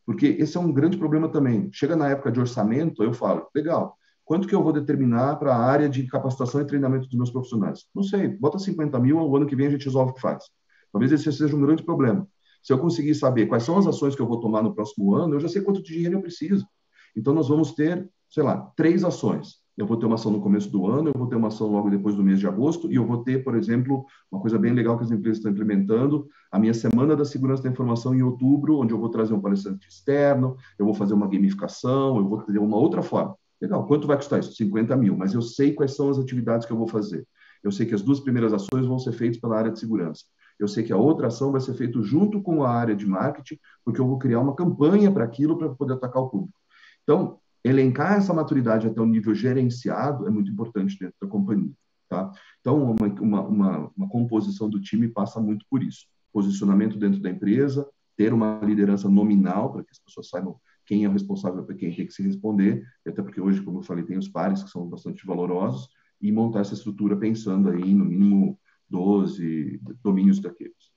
Porque esse é um grande problema também. Chega na época de orçamento, eu falo, legal, quanto que eu vou determinar para a área de capacitação e treinamento dos meus profissionais? Não sei, bota 50 mil, o ano que vem a gente resolve o que faz. Talvez esse seja um grande problema. Se eu conseguir saber quais são as ações que eu vou tomar no próximo ano, eu já sei quanto de dinheiro eu preciso. Então, nós vamos ter, sei lá, 3 ações. eu vou ter uma ação no começo do ano, eu vou ter uma ação logo depois do mês de agosto, e eu vou ter, por exemplo, uma coisa bem legal que as empresas estão implementando, a minha Semana da Segurança da Informação em outubro, onde eu vou trazer um palestrante externo, eu vou fazer uma gamificação, eu vou ter uma outra forma. Legal, quanto vai custar isso? 50 mil, mas eu sei quais são as atividades que eu vou fazer. Eu sei que as 2 primeiras ações vão ser feitas pela área de segurança. Eu sei que a outra ação vai ser feita junto com a área de marketing, porque eu vou criar uma campanha para aquilo, para poder atacar o público. Então, elencar essa maturidade até o nível gerenciado é muito importante dentro da companhia, tá? Então, uma composição do time passa muito por isso. Posicionamento dentro da empresa, ter uma liderança nominal, para que as pessoas saibam quem é o responsável para quem tem que se responder, até porque hoje, como eu falei, tem os pares que são bastante valorosos, e montar essa estrutura pensando aí no mínimo 12 domínios daqueles.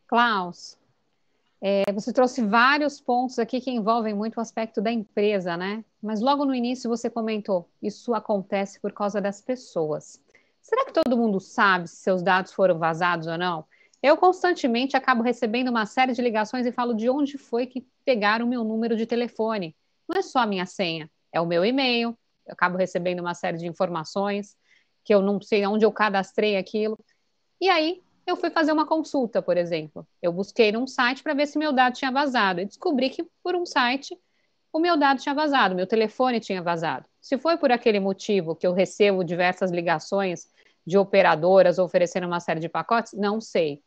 Klaus, você trouxe vários pontos aqui que envolvem muito o aspecto da empresa, né? Mas logo no início você comentou, isso acontece por causa das pessoas. Será que todo mundo sabe se seus dados foram vazados ou não? Eu constantemente acabo recebendo uma série de ligações e falo de onde foi que pegaram o meu número de telefone. Não é só a minha senha, é o meu e-mail. Eu acabo recebendo uma série de informações que eu não sei onde eu cadastrei aquilo. E aí, eu fui fazer uma consulta, por exemplo. Eu busquei num site para ver se meu dado tinha vazado e descobri que por um site o meu dado tinha vazado, meu telefone tinha vazado. Se foi por aquele motivo que eu recebo diversas ligações de operadoras oferecendo uma série de pacotes, não sei.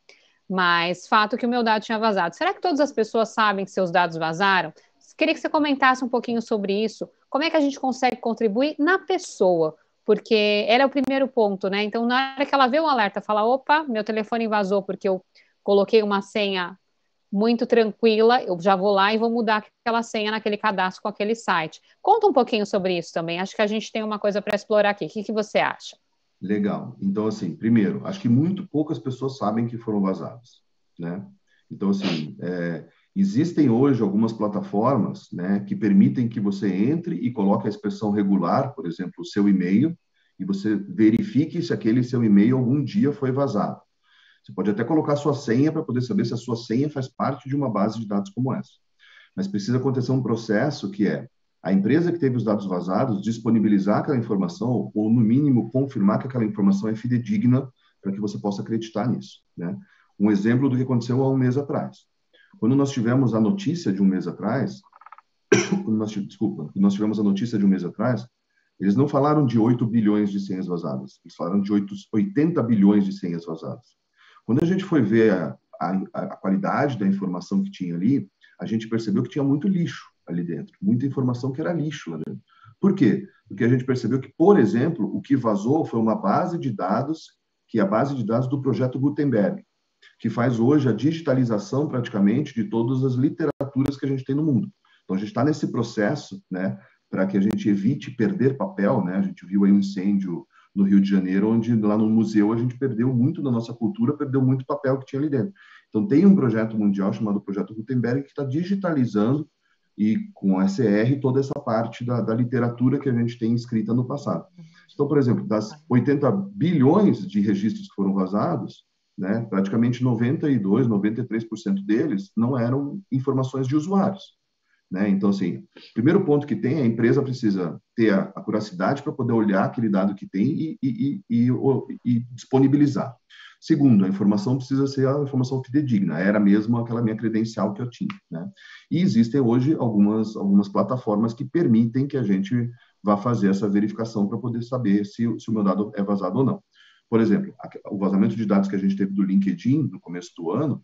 Mas fato que o meu dado tinha vazado. Será que todas as pessoas sabem que seus dados vazaram? Queria que você comentasse um pouquinho sobre isso. Como é que a gente consegue contribuir na pessoa? Porque ela é o primeiro ponto, né? Então, na hora que ela vê o alerta, fala: opa, meu telefone vazou porque eu coloquei uma senha muito tranquila, eu já vou lá e vou mudar aquela senha naquele cadastro com aquele site. Conta um pouquinho sobre isso também. Acho que a gente tem uma coisa para explorar aqui. O que você acha? Legal. Então, assim, primeiro, acho que muito poucas pessoas sabem que foram vazadas, né? Então, assim, existem hoje algumas plataformas, né, que permitem que você entre e coloque a expressão regular, por exemplo, o seu e-mail, e você verifique se aquele seu e-mail algum dia foi vazado. Você pode até colocar sua senha para poder saber se a sua senha faz parte de uma base de dados como essa. Mas precisa acontecer um processo que é a empresa que teve os dados vazados disponibilizar aquela informação ou, no mínimo, confirmar que aquela informação é fidedigna para que você possa acreditar nisso, né? Um exemplo do que aconteceu há um mês atrás. Quando nós tivemos a notícia de um mês atrás, quando nós tivemos a notícia de um mês atrás, eles não falaram de 8 bilhões de senhas vazadas, eles falaram de 80 bilhões de senhas vazadas. Quando a gente foi ver a qualidade da informação que tinha ali, a gente percebeu que tinha muito lixo ali dentro, muita informação que era lixo lá dentro. Por quê? Porque a gente percebeu que, por exemplo, o que vazou foi uma base de dados, que é a base de dados do projeto Gutenberg, que faz hoje a digitalização praticamente de todas as literaturas que a gente tem no mundo. Então, a gente está nesse processo, né, para que a gente evite perder papel, né? A gente viu aí um incêndio no Rio de Janeiro, onde lá no museu a gente perdeu muito da nossa cultura, perdeu muito papel que tinha ali dentro. Então, tem um projeto mundial chamado Projeto Gutenberg que está digitalizando e com a SR toda essa parte da literatura que a gente tem escrita no passado. Então, por exemplo, das 80 bilhões de registros que foram vazados, né, praticamente 92, 93% deles não eram informações de usuários, né? Então, assim, primeiro ponto que tem, a empresa precisa ter a curiosidade para poder olhar aquele dado que tem e disponibilizar. Segundo, a informação precisa ser a informação fidedigna, era mesmo aquela minha credencial que eu tinha, né? E existem hoje algumas plataformas que permitem que a gente vá fazer essa verificação para poder saber se o meu dado é vazado ou não. Por exemplo, o vazamento de dados que a gente teve do LinkedIn no começo do ano,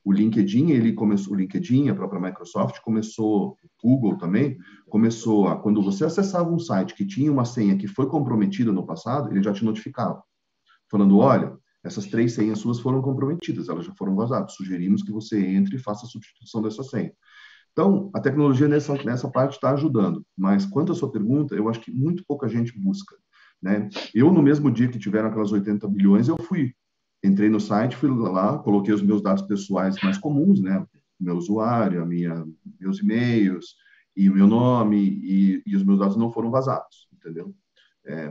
o LinkedIn, a própria Microsoft começou, o Google também, quando você acessava um site que tinha uma senha que foi comprometida no passado, ele já te notificava, falando: olha, essas 3 senhas suas foram comprometidas, elas já foram vazadas, sugerimos que você entre e faça a substituição dessa senha. Então, a tecnologia nessa parte está ajudando, mas quanto à sua pergunta, eu acho que muito pouca gente busca, né? Eu, no mesmo dia que tiveram aquelas 80 bilhões, entrei no site, fui lá, coloquei os meus dados pessoais mais comuns, né? Meu usuário, meus e-mails e o meu nome, e os meus dados não foram vazados, entendeu?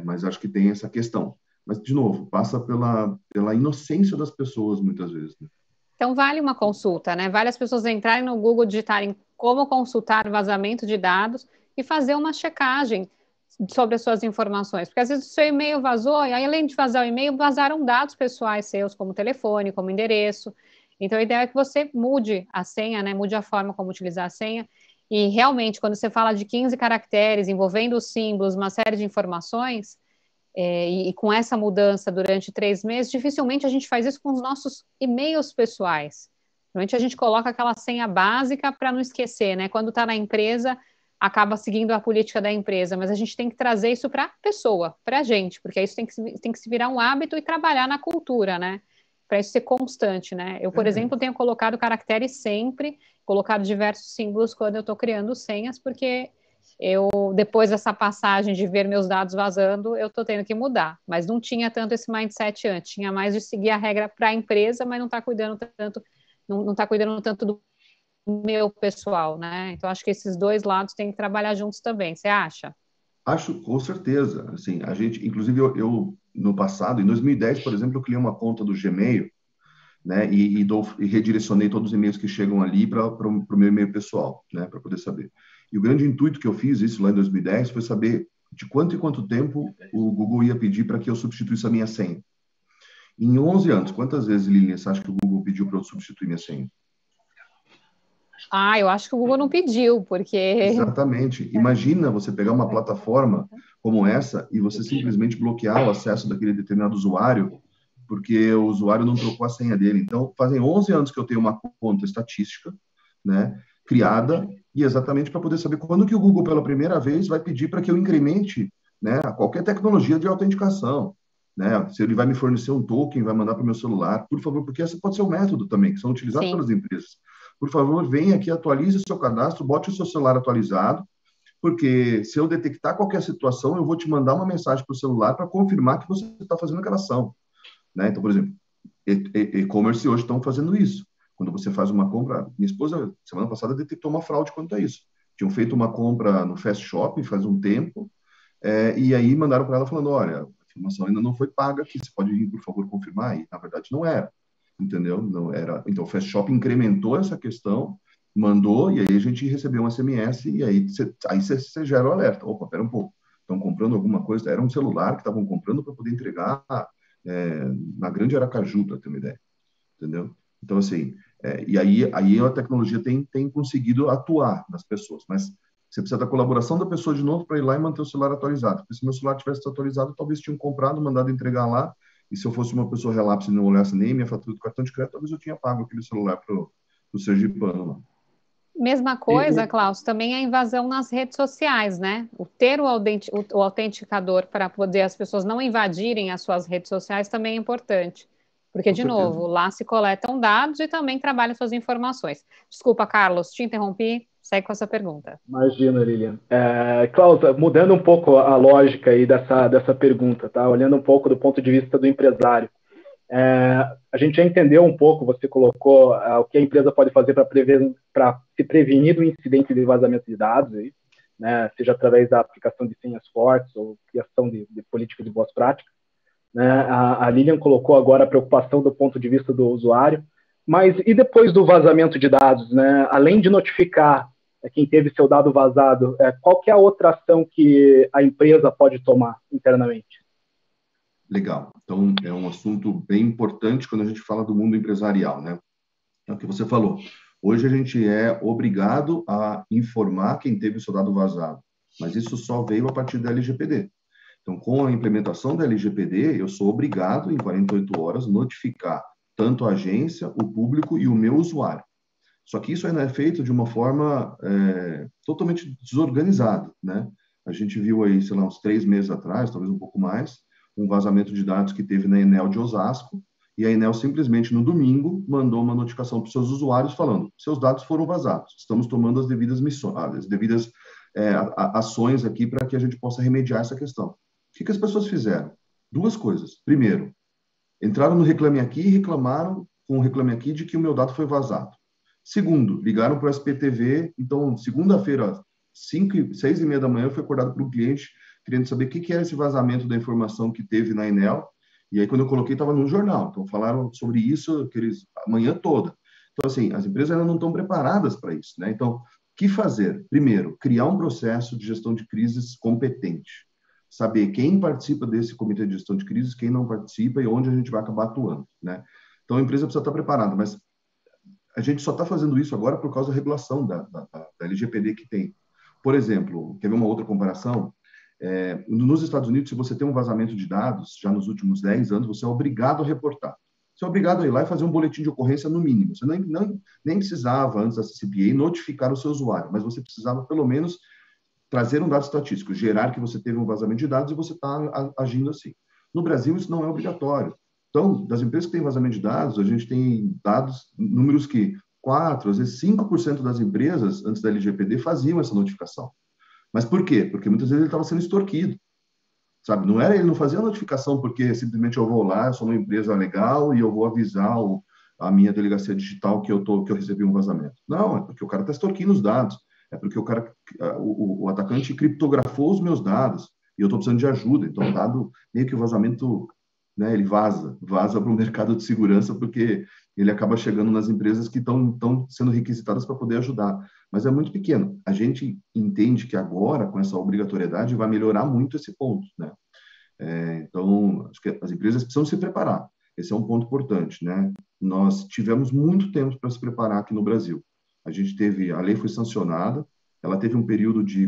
Mas acho que tem essa questão. Mas, de novo, passa pela inocência das pessoas, muitas vezes, né? Então, vale uma consulta, né? Vale as pessoas entrarem no Google, digitarem como consultar vazamento de dados e fazer uma checagem. sobre as suas informações, porque às vezes o seu e-mail vazou, e aí, além de vazar o e-mail, vazaram dados pessoais seus, como telefone, como endereço. Então, a ideia é que você mude a senha, né? Mude a forma como utilizar a senha. E realmente, quando você fala de 15 caracteres, envolvendo os símbolos, uma série de informações, e com essa mudança durante 3 meses, dificilmente a gente faz isso com os nossos e-mails pessoais. Normalmente a gente coloca aquela senha básica para não esquecer, né? Quando está na empresa, acaba seguindo a política da empresa, mas a gente tem que trazer isso para a pessoa, para a gente, porque isso tem que se virar um hábito e trabalhar na cultura, né? Para isso ser constante, né? Eu, por exemplo, tenho colocado caracteres sempre, colocado diversos símbolos quando eu estou criando senhas, porque eu, depois dessa passagem de ver meus dados vazando, eu estou tendo que mudar. Mas não tinha tanto esse mindset antes, tinha mais de seguir a regra para a empresa, mas não está cuidando tanto, não tá cuidando tanto do meu pessoal, né? Então, acho que esses dois lados têm que trabalhar juntos também. Você acha? Acho, com certeza. Assim, a gente, inclusive, eu no passado, em 2010, por exemplo, eu criei uma conta do Gmail, né, e redirecionei todos os e-mails que chegam ali para o meu e-mail pessoal, né, para poder saber. E o grande intuito que eu fiz isso lá em 2010 foi saber de quanto em quanto tempo o Google ia pedir para que eu substituísse a minha senha. Em 11 anos, quantas vezes, Lilian, você acha que o Google pediu para eu substituir minha senha? Ah, eu acho que o Google não pediu, porque. Exatamente. Imagina você pegar uma plataforma como essa e você simplesmente bloquear o acesso daquele determinado usuário porque o usuário não trocou a senha dele. Então, fazem 11 anos que eu tenho uma conta estatística, né, criada, e exatamente para poder saber quando que o Google, pela primeira vez, vai pedir para que eu incremente, né, qualquer tecnologia de autenticação. Né? Se ele vai me fornecer um token, vai mandar para o meu celular, por favor, porque esse pode ser um método também, que são utilizados Sim. pelas empresas. Por favor, venha aqui, atualize o seu cadastro, bote o seu celular atualizado, porque se eu detectar qualquer situação, eu vou te mandar uma mensagem para o celular para confirmar que você está fazendo aquela ação. Né? Então, por exemplo, e-commerce hoje estão fazendo isso. Quando você faz uma compra, minha esposa, semana passada, detectou uma fraude quanto a isso. Tinham feito uma compra no Fast Shopping faz um tempo, e aí mandaram para ela falando, olha, a informação ainda não foi paga aqui, você pode vir, por favor, confirmar? E, na verdade, não era, entendeu? Não era. Então, o Fast Shopping incrementou essa questão, mandou, e aí a gente recebeu um SMS, e aí você gera o alerta. Opa, pera um pouco, estão comprando alguma coisa? Era um celular que estavam comprando para poder entregar na Grande Aracaju, para ter uma ideia, entendeu? Então, assim, e aí a tecnologia tem conseguido atuar nas pessoas, mas você precisa da colaboração da pessoa de novo para ir lá e manter o celular atualizado. Porque se meu celular tivesse atualizado, talvez tinham comprado, mandado entregar lá, e se eu fosse uma pessoa relapse e não olhasse nem minha fatura do cartão de crédito, talvez eu tinha pago aquele celular para o Sergipano lá. Mesma coisa, Klaus, também a invasão nas redes sociais, né? O ter o autenticador para poder as pessoas não invadirem as suas redes sociais também é importante. Porque, Com de certeza. novo, lá se coletam dados e também trabalham suas informações. Desculpa, Carlos, te interrompi. Segue com essa pergunta. Imagina, Lilian. Klaus, mudando um pouco a lógica aí dessa pergunta, tá? Olhando um pouco do ponto de vista do empresário. A gente já entendeu um pouco, você colocou o que a empresa pode fazer para se prevenir do incidente de vazamento de dados, aí, né? Seja através da aplicação de senhas fortes ou criação de políticas de boas práticas. Né? A Lilian colocou agora a preocupação do ponto de vista do usuário, mas e depois do vazamento de dados? Né? Além de notificar quem teve seu dado vazado, qual que é a outra ação que a empresa pode tomar internamente? Legal. Então, é um assunto bem importante quando a gente fala do mundo empresarial, né? É o que você falou. Hoje a gente é obrigado a informar quem teve o seu dado vazado, mas isso só veio a partir da LGPD. Então, com a implementação da LGPD, eu sou obrigado, em 48 horas, notificar tanto a agência, o público e o meu usuário. Só que isso ainda é feito de uma forma totalmente desorganizada, né? A gente viu aí, sei lá, uns 3 meses atrás, talvez um pouco mais, um vazamento de dados que teve na Enel de Osasco, e a Enel simplesmente no domingo mandou uma notificação para os seus usuários falando: seus dados foram vazados, estamos tomando as devidas ações aqui para que a gente possa remediar essa questão. O que as pessoas fizeram? Duas coisas. Primeiro, entraram no Reclame Aqui e reclamaram com o Reclame Aqui de que o meu dado foi vazado. Segundo, ligaram para o SPTV, então, segunda-feira, 6h30 da manhã, eu fui acordado por um cliente querendo saber o que era esse vazamento da informação que teve na Enel, e aí quando eu coloquei, estava no jornal, então falaram sobre isso a manhã toda. Então, assim, as empresas ainda não estão preparadas para isso, né? Então, que fazer? Primeiro, criar um processo de gestão de crises competente. Saber quem participa desse comitê de gestão de crises, quem não participa e onde a gente vai acabar atuando, né? Então, a empresa precisa estar preparada, mas a gente só está fazendo isso agora por causa da regulação da LGPD que tem. Por exemplo, quer ver uma outra comparação? Nos Estados Unidos, se você tem um vazamento de dados, já nos últimos 10 anos, você é obrigado a reportar. Você é obrigado a ir lá e fazer um boletim de ocorrência no mínimo. Você nem precisava, antes da CCPA, notificar o seu usuário, mas você precisava, pelo menos, trazer um dado estatístico, gerar que você teve um vazamento de dados e você está agindo assim. No Brasil, isso não é obrigatório. Então, das empresas que têm vazamento de dados, a gente tem dados, números que 4, às vezes 5% das empresas, antes da LGPD, faziam essa notificação. Mas por quê? Porque muitas vezes ele estava sendo extorquido. Sabe? Não era, ele não fazia a notificação porque simplesmente eu vou lá, eu sou uma empresa legal e eu vou avisar a minha delegacia digital que eu recebi um vazamento. Não, é porque o cara está extorquindo os dados. É porque o atacante criptografou os meus dados e eu estou precisando de ajuda. Então, o dado, meio que o vazamento, né, ele vaza para o mercado de segurança porque ele acaba chegando nas empresas que estão sendo requisitadas para poder ajudar. Mas é muito pequeno. A gente entende que agora, com essa obrigatoriedade, vai melhorar muito esse ponto, né? Então, acho que as empresas precisam se preparar. Esse é um ponto importante, né? Nós tivemos muito tempo para se preparar aqui no Brasil. A lei foi sancionada, ela teve um período de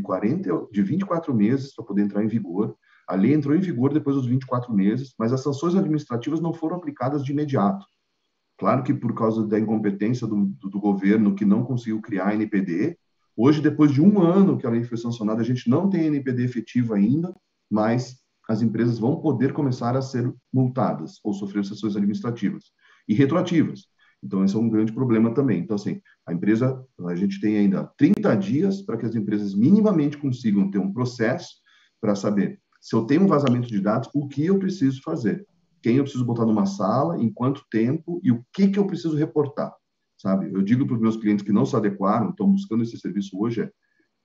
24 meses para poder entrar em vigor. A lei entrou em vigor depois dos 24 meses, mas as sanções administrativas não foram aplicadas de imediato. Claro que por causa da incompetência do governo que não conseguiu criar a NPD, hoje, depois de um ano que a lei foi sancionada, a gente não tem NPD efetiva ainda, mas as empresas vão poder começar a ser multadas ou sofrer sanções administrativas e retroativas. Então, esse é um grande problema também. Então, assim, a gente tem ainda 30 dias para que as empresas minimamente consigam ter um processo para saber se eu tenho um vazamento de dados, o que eu preciso fazer, quem eu preciso botar numa sala, em quanto tempo e o que eu preciso reportar, sabe? Eu digo para os meus clientes que não se adequaram, estão buscando esse serviço hoje,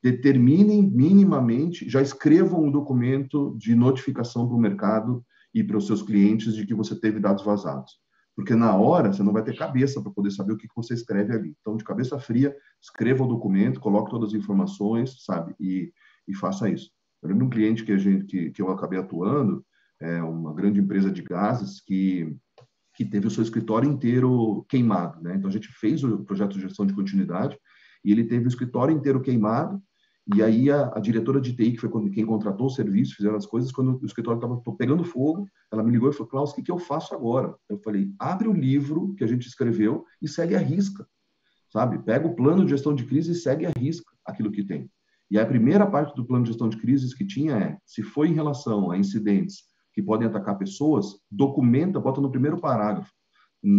determinem minimamente, já escrevam um documento de notificação para o mercado e para os seus clientes de que você teve dados vazados. Porque na hora você não vai ter cabeça para poder saber o que você escreve ali. Então, de cabeça fria, escreva o documento, coloque todas as informações, sabe? E faça isso. Eu lembro de um cliente que eu acabei atuando, uma grande empresa de gases que teve o seu escritório inteiro queimado, né? Então, a gente fez o projeto de gestão de continuidade e ele teve o escritório inteiro queimado. E aí a diretora de TI, que foi quem contratou o serviço, fizeram as coisas, quando o escritório estava pegando fogo, ela me ligou e falou: Klaus, o que eu faço agora? Eu falei: abre o livro que a gente escreveu e segue a risca, sabe? Pega o plano de gestão de crise e segue a risca aquilo que tem. E a primeira parte do plano de gestão de crises que tinha se foi em relação a incidentes que podem atacar pessoas, documenta, bota no primeiro parágrafo.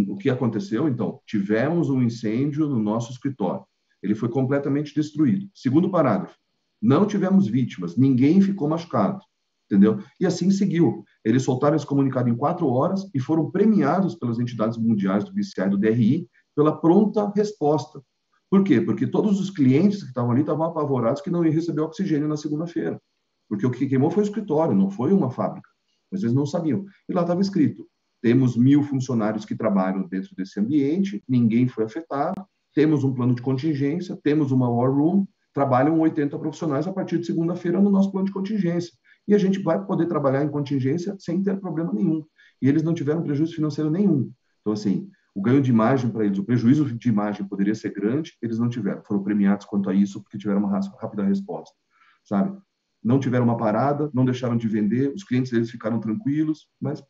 O que aconteceu? Então, tivemos um incêndio no nosso escritório. Ele foi completamente destruído. Segundo parágrafo, não tivemos vítimas, ninguém ficou machucado, entendeu? E assim seguiu. Eles soltaram esse comunicado em 4 horas e foram premiados pelas entidades mundiais do BCI e do DRI pela pronta resposta. Por quê? Porque todos os clientes que estavam ali estavam apavorados que não iam receber oxigênio na segunda-feira. Porque o que queimou foi o escritório, não foi uma fábrica. Às vezes não sabiam. E lá estava escrito: temos 1.000 funcionários que trabalham dentro desse ambiente, ninguém foi afetado, temos um plano de contingência, temos uma war room, trabalham 80 profissionais a partir de segunda-feira no nosso plano de contingência. E a gente vai poder trabalhar em contingência sem ter problema nenhum. E eles não tiveram prejuízo financeiro nenhum. Então, assim, o ganho de imagem para eles, o prejuízo de imagem poderia ser grande, eles não tiveram. Foram premiados quanto a isso porque tiveram uma rápida resposta, sabe? Não tiveram uma parada, não deixaram de vender, os clientes deles ficaram tranquilos, mas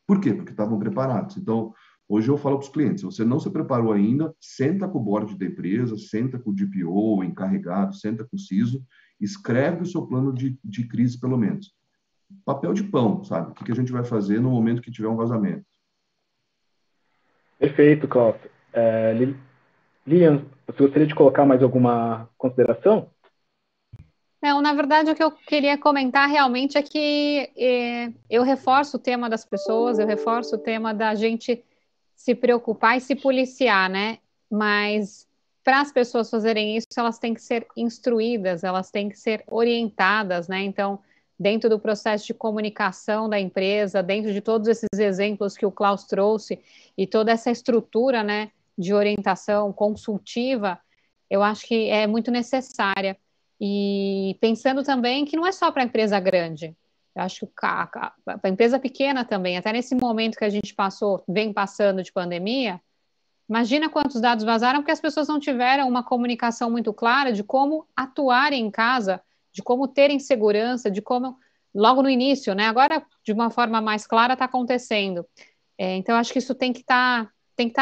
por quê? Porque estavam preparados. Então, hoje eu falo para os clientes: se você não se preparou ainda, senta com o board da empresa, senta com o DPO, o encarregado, senta com o CISO, escreve o seu plano de crise, pelo menos. Papel de pão, sabe? O que a gente vai fazer no momento que tiver um vazamento. Perfeito, Klaus. Lilian, você gostaria de colocar mais alguma consideração? Não, na verdade, o que eu queria comentar realmente é que eu reforço o tema das pessoas, eu reforço o tema da gente se preocupar e se policiar, né? Mas para as pessoas fazerem isso, elas têm que ser instruídas, elas têm que ser orientadas, né? Então, dentro do processo de comunicação da empresa, dentro de todos esses exemplos que o Klaus trouxe e toda essa estrutura, né, de orientação consultiva, eu acho que é muito necessária. E pensando também que não é só para a empresa grande, eu acho que a empresa pequena também, até nesse momento que a gente vem passando de pandemia, imagina quantos dados vazaram porque as pessoas não tiveram uma comunicação muito clara de como atuarem em casa, de como terem segurança, de como, logo no início, né? Agora, de uma forma mais clara, está acontecendo. Então, acho que isso tem que estar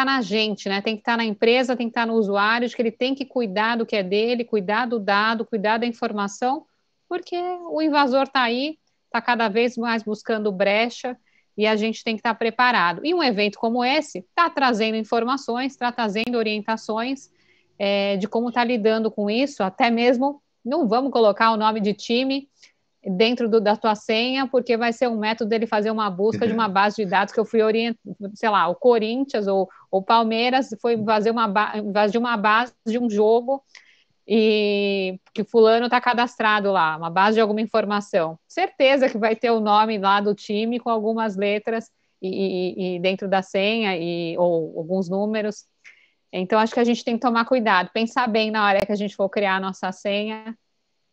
na gente, né? Tem que estar na empresa, tem que estar no usuário, de que ele tem que cuidar do que é dele, cuidar do dado, cuidar da informação, porque o invasor está aí, está cada vez mais buscando brecha, e a gente tem que estar preparado. E um evento como esse está trazendo informações, está trazendo orientações de como está lidando com isso, até mesmo, não vamos colocar o nome de time dentro da tua senha, porque vai ser um método dele fazer uma busca de uma base de dados que eu fui sei lá, o Corinthians ou o Palmeiras foi invadir uma base de um jogo e que fulano está cadastrado lá, uma base de alguma informação. Certeza que vai ter o nome lá do time com algumas letras e dentro da senha ou alguns números. Então, acho que a gente tem que tomar cuidado, pensar bem na hora que a gente for criar a nossa senha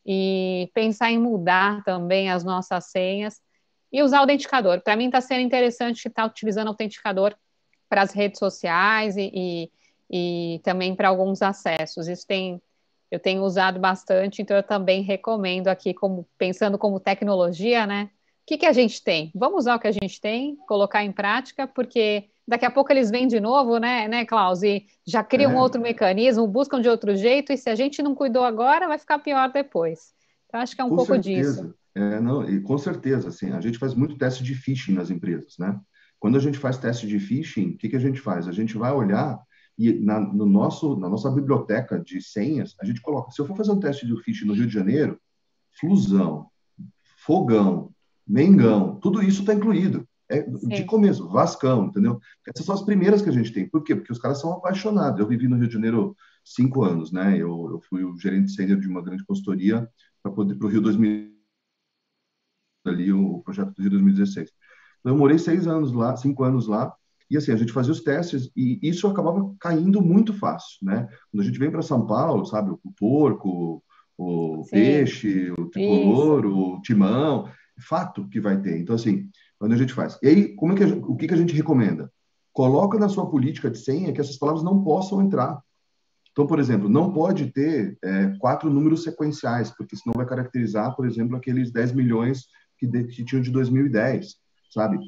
e pensar em mudar também as nossas senhas e usar o autenticador. Para mim está sendo interessante estar utilizando o autenticador para as redes sociais e também para alguns acessos. Eu tenho usado bastante, então eu também recomendo aqui, pensando como tecnologia, né? O que a gente tem? Vamos usar o que a gente tem, colocar em prática, porque daqui a pouco eles vêm de novo, né, Klaus? E já criam outro mecanismo, buscam de outro jeito, e se a gente não cuidou agora, vai ficar pior depois. Então, acho que é um Com pouco disso. certeza. Não, e com certeza, assim, a gente faz muito teste de phishing nas empresas, né? Quando a gente faz teste de phishing, o que a gente faz? A gente vai olhar e na nossa biblioteca de senhas, a gente coloca, se eu for fazer um teste de phishing no Rio de Janeiro, Flusão, Fogão, Mengão, tudo isso está incluído. De começo, Vascão, entendeu? Essas são as primeiras que a gente tem. Por quê? Porque os caras são apaixonados. Eu vivi no Rio de Janeiro 5 anos, né? Eu fui o gerente sênior de uma grande consultoria para o Rio 2000, ali, o projeto do Rio 2016. Então, eu morei 6 anos lá, 5 anos lá, e assim, a gente fazia os testes e isso acabava caindo muito fácil, né? Quando a gente vem para São Paulo, sabe, o porco, o peixe, o tricolor, o timão, fato que vai ter. Então, assim, quando a gente faz. E aí, o que a gente recomenda? Coloca na sua política de senha que essas palavras não possam entrar. Então, por exemplo, não pode ter 4 números sequenciais, porque senão vai caracterizar, por exemplo, aqueles 10 milhões que tinham de 2010, sabe?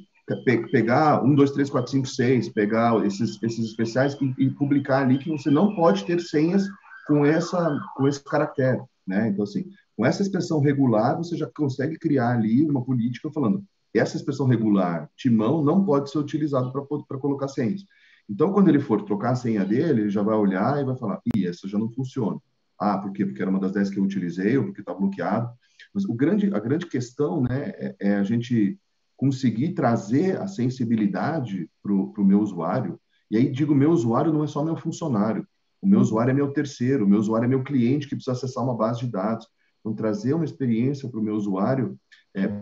Pegar 1, 2, 3, 4, 5, 6, pegar esses especiais e publicar ali que você não pode ter senhas com esse caractere, né? Então, assim, com essa expressão regular, você já consegue criar ali uma política falando essa expressão regular, timão, não pode ser utilizado para colocar senhas. Então, quando ele for trocar a senha dele, ele já vai olhar e vai falar, essa já não funciona. Ah, por quê? Porque era uma das 10 que eu utilizei ou porque está bloqueado. Mas a grande questão, né, é a gente conseguir trazer a sensibilidade para o meu usuário. E aí, digo, meu usuário não é só meu funcionário. O meu usuário é meu terceiro, o meu usuário é meu cliente que precisa acessar uma base de dados. Então, trazer uma experiência para o meu usuário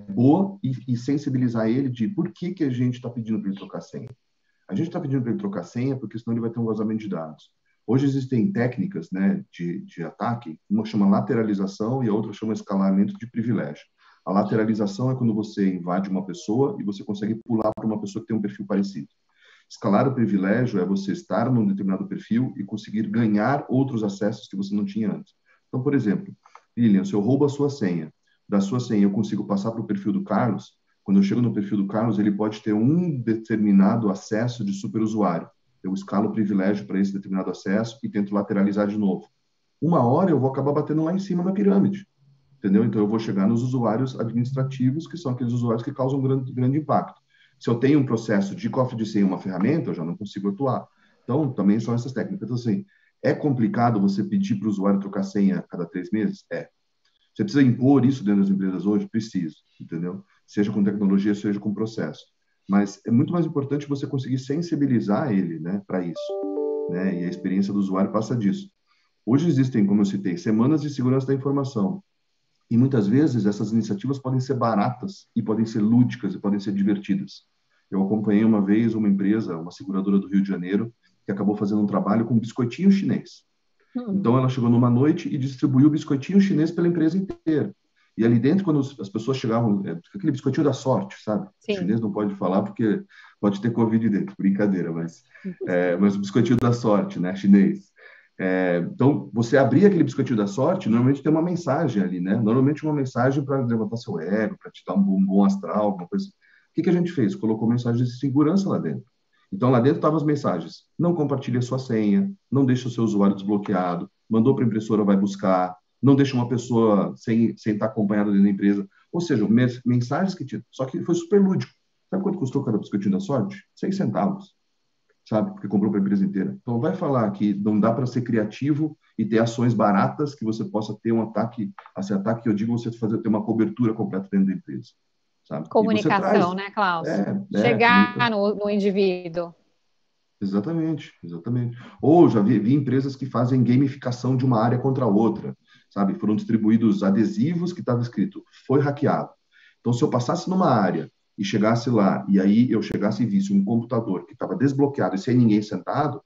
boa e sensibilizar ele de por que a gente está pedindo para ele trocar senha. A gente está pedindo para ele trocar senha porque senão ele vai ter um vazamento de dados. Hoje existem técnicas, né, de ataque, uma chama lateralização e a outra chama escalamento de privilégio. A lateralização é quando você invade uma pessoa e você consegue pular para uma pessoa que tem um perfil parecido. Escalar o privilégio é você estar num determinado perfil e conseguir ganhar outros acessos que você não tinha antes. Então, por exemplo, Lilian, se eu roubo a sua senha, da sua senha eu consigo passar para o perfil do Carlos, quando eu chego no perfil do Carlos, ele pode ter um determinado acesso de superusuário. Eu escalo o privilégio para esse determinado acesso e tento lateralizar de novo. Uma hora eu vou acabar batendo lá em cima na pirâmide, entendeu? Então eu vou chegar nos usuários administrativos, que são aqueles usuários que causam grande impacto. Se eu tenho um processo de cofre de senha, uma ferramenta, eu já não consigo atuar. Então, também são essas técnicas. Então, assim, é complicado você pedir para o usuário trocar senha a cada 3 meses? Você precisa impor isso dentro das empresas hoje? Preciso, entendeu? Seja com tecnologia, seja com processo. Mas é muito mais importante você conseguir sensibilizar ele, né, para isso, né? E a experiência do usuário passa disso. Hoje existem, como eu citei, semanas de segurança da informação. E muitas vezes essas iniciativas podem ser baratas e podem ser lúdicas e podem ser divertidas. Eu acompanhei uma vez uma empresa, uma seguradora do Rio de Janeiro, que acabou fazendo um trabalho com biscoitinho chinês. Então, ela chegou numa noite e distribuiu o biscoitinho chinês pela empresa inteira. E ali dentro, quando as pessoas chegavam, aquele biscoitinho da sorte, sabe? Sim. O chinês não pode falar porque pode ter Covid dentro, brincadeira, mas o biscoitinho da sorte, né, chinês. Então, você abrir aquele biscoitinho da sorte, normalmente tem uma mensagem ali, né? Normalmente uma mensagem para levantar seu ego, para te dar um bom astral, alguma coisa. O que a gente fez? Colocou mensagens de segurança lá dentro. Então, lá dentro estavam as mensagens. Não compartilhe a sua senha, não deixe o seu usuário desbloqueado, mandou para a impressora, vai buscar, não deixe uma pessoa sem estar acompanhada dentro da empresa. Ou seja, mensagens que tinha. Só que foi super lúdico. Sabe quanto custou cada biscoitinho da sorte? 6 centavos. Sabe? Porque comprou para a empresa inteira. Então, vai falar que não dá para ser criativo e ter ações baratas que você possa ter um ataque, esse ataque, eu digo, você ter uma cobertura completa dentro da empresa. Sabe? Comunicação, né, Klaus? Chegar no indivíduo. Exatamente, exatamente. Ou já vi empresas que fazem gamificação de uma área contra a outra, sabe? Foram distribuídos adesivos que estava escrito, foi hackeado. Então, se eu passasse numa área e chegasse lá, e aí eu chegasse e visse um computador que estava desbloqueado e sem ninguém sentado,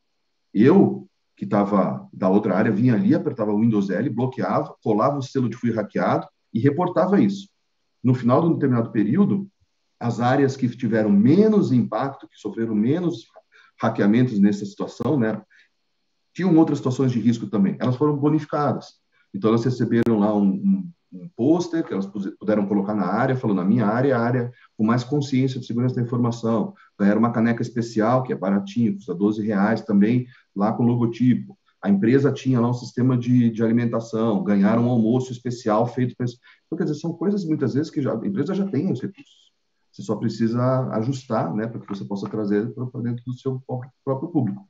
eu, que estava da outra área, vinha ali, apertava o Windows L, bloqueava, colava o selo de fui hackeado e reportava isso. No final de um determinado período, as áreas que tiveram menos impacto, que sofreram menos hackeamentos nessa situação, né, tinham outras situações de risco também. Elas foram bonificadas. Então, elas receberam lá um pôster que elas puderam colocar na área, falando, na minha área é a área com mais consciência de segurança da informação. Ganharam uma caneca especial, que é baratinho, custa R$12 também, lá com logotipo. A empresa tinha lá um sistema de alimentação, ganharam um almoço especial feito para isso. Então, quer dizer, são coisas, muitas vezes, que a empresa já tem os recursos. Você só precisa ajustar, né, para que você possa trazer para dentro do seu próprio público.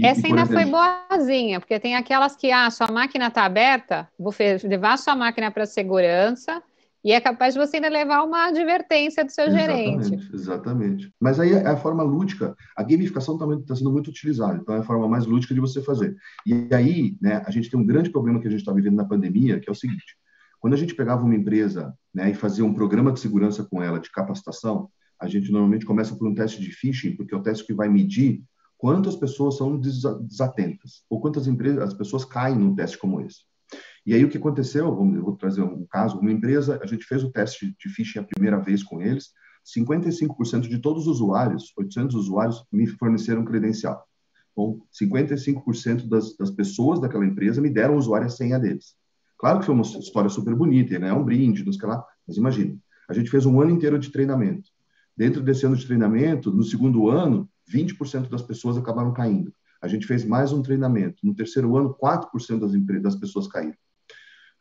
Essa ainda foi boazinha, porque tem aquelas que, sua máquina está aberta, vou levar sua máquina para segurança, e é capaz de você ainda levar uma advertência do seu gerente. Exatamente. Mas aí é a forma lúdica, a gamificação também está sendo muito utilizada, então é a forma mais lúdica de você fazer. E aí, né, a gente tem um grande problema que a gente está vivendo na pandemia, que é o seguinte, quando a gente pegava uma empresa, né, e fazia um programa de segurança com ela, de capacitação, a gente normalmente começa por um teste de phishing, porque é o teste que vai medir quantas pessoas são desatentas, ou quantas as pessoas caem num teste como esse. E aí o que aconteceu, eu vou trazer um caso, uma empresa, a gente fez o teste de phishing a primeira vez com eles, 55% de todos os usuários, 800 usuários, me forneceram credencial. Bom, 55% das pessoas daquela empresa me deram o usuário e a senha deles. Claro que foi uma história super bonita, né? Um brinde, não sei lá, mas imagina, a gente fez um ano inteiro de treinamento. Dentro desse ano de treinamento, no segundo ano, 20% das pessoas acabaram caindo. A gente fez mais um treinamento. No terceiro ano, 4% das pessoas caíram.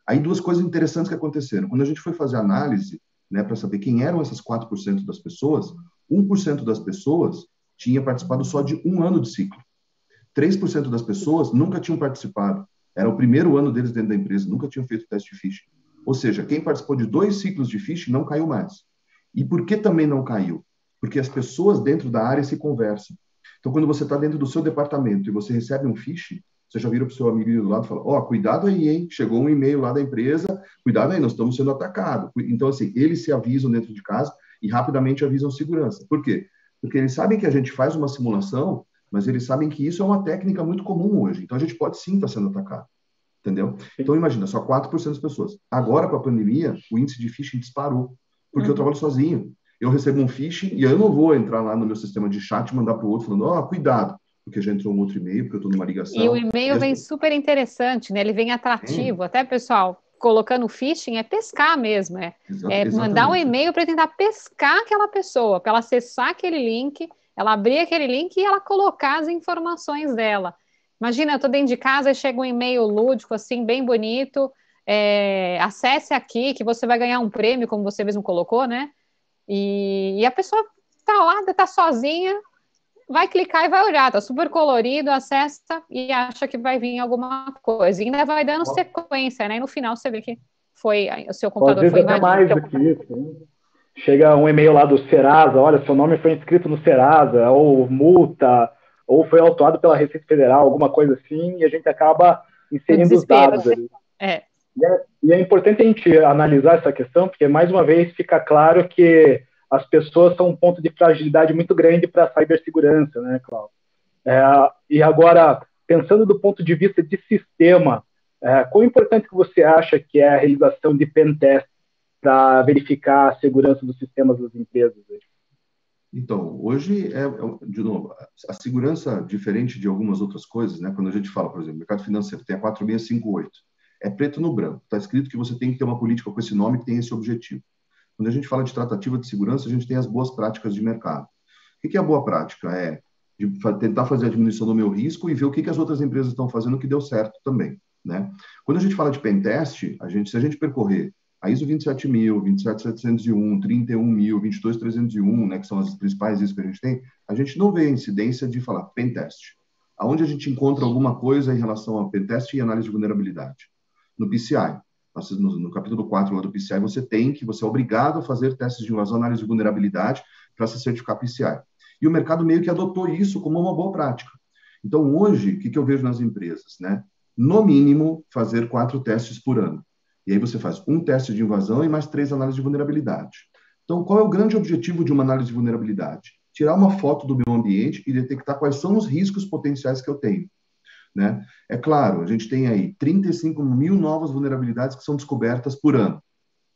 Aí, duas coisas interessantes que aconteceram. Quando a gente foi fazer análise, né, para saber quem eram essas 4% das pessoas, 1% das pessoas tinha participado só de um ano de ciclo. 3% das pessoas nunca tinham participado. Era o primeiro ano deles dentro da empresa, nunca tinham feito teste de phishing. Ou seja, quem participou de 2 ciclos de phishing não caiu mais. E por que também não caiu? Porque as pessoas dentro da área se conversam. Então, quando você está dentro do seu departamento e você recebe um phishing, você já vira para o seu amigo do lado e fala, cuidado aí, hein? Chegou um e-mail lá da empresa, cuidado aí, nós estamos sendo atacados. Então, assim, eles se avisam dentro de casa e rapidamente avisam segurança. Por quê? Porque eles sabem que a gente faz uma simulação, mas eles sabem que isso é uma técnica muito comum hoje. Então, a gente pode sim estar sendo atacado. Entendeu? Então, imagina, só 4% das pessoas. Agora, com a pandemia, o índice de phishing disparou, porque eu trabalho sozinho. Eu recebo um phishing e eu não vou entrar lá no meu sistema de chat e mandar para o outro falando, cuidado, porque já entrou um outro e-mail, porque eu estou numa ligação. E o e-mail vem super interessante, né? Ele vem atrativo. Até, pessoal, colocando phishing é pescar mesmo. Mandar um e-mail para tentar pescar aquela pessoa, para ela acessar aquele link, ela abrir aquele link e ela colocar as informações dela. Imagina, eu estou dentro de casa e chega um e-mail lúdico, assim, bem bonito. Acesse aqui que você vai ganhar um prêmio, como você mesmo colocou, né? E a pessoa está lá, está sozinha, vai clicar e vai olhar, está super colorido, acessa e acha que vai vir alguma coisa. E ainda vai dando sequência, né? E no final você vê que o seu computador foi invadido. Às vezes até mais do que isso, né? Chega um e-mail lá do Serasa, olha, seu nome foi inscrito no Serasa, ou multa, ou foi autuado pela Receita Federal, alguma coisa assim, e a gente acaba inserindo os dados ali. E é importante a gente analisar essa questão, porque, mais uma vez, fica claro que as pessoas são um ponto de fragilidade muito grande para a cibersegurança, né, Cláudio? E agora, pensando do ponto de vista de sistema, quão importante que você acha que é a realização de pentest para verificar a segurança dos sistemas das empresas? Então, hoje, de novo, a segurança, diferente de algumas outras coisas, né? Quando a gente fala, por exemplo, mercado financeiro tem a 4658, é preto no branco, está escrito que você tem que ter uma política com esse nome que tem esse objetivo. Quando a gente fala de tratativa de segurança, a gente tem as boas práticas de mercado. O que é a boa prática? É de tentar fazer a diminuição do meu risco e ver o que as outras empresas estão fazendo que deu certo também, né? Quando a gente fala de pentest, se a gente percorrer a ISO 27000, 27701, 31000, 22301, né, que são as principais ISO que a gente não vê a incidência de falar pentest. Aonde a gente encontra alguma coisa em relação a pentest e análise de vulnerabilidade? No PCI. No capítulo 4 lá do PCI, você é obrigado a fazer testes de invasão, análise de vulnerabilidade para se certificar PCI. E o mercado meio que adotou isso como uma boa prática. Então, hoje, o que eu vejo nas empresas, né? No mínimo, fazer 4 testes por ano. E aí você faz um teste de invasão e mais 3 análises de vulnerabilidade. Então, qual é o grande objetivo de uma análise de vulnerabilidade? Tirar uma foto do meu ambiente e detectar quais são os riscos potenciais que eu tenho, né? É claro, a gente tem aí 35 mil novas vulnerabilidades que são descobertas por ano.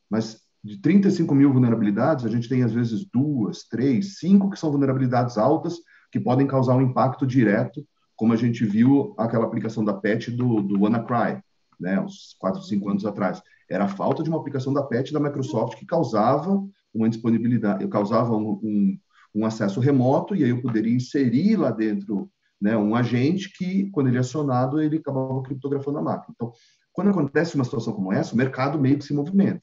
Mas de 35 mil vulnerabilidades, a gente tem às vezes 2, 3, 5 que são vulnerabilidades altas que podem causar um impacto direto, como a gente viu aquela aplicação da patch do WannaCry, né, uns 4, 5 anos atrás. Era a falta de uma aplicação da patch da Microsoft que causava uma disponibilidade, causava um acesso remoto, e aí eu poderia inserir lá dentro, né, um agente que, quando ele é acionado, ele acabava criptografando a máquina. Então, quando acontece uma situação como essa, o mercado meio que se movimenta.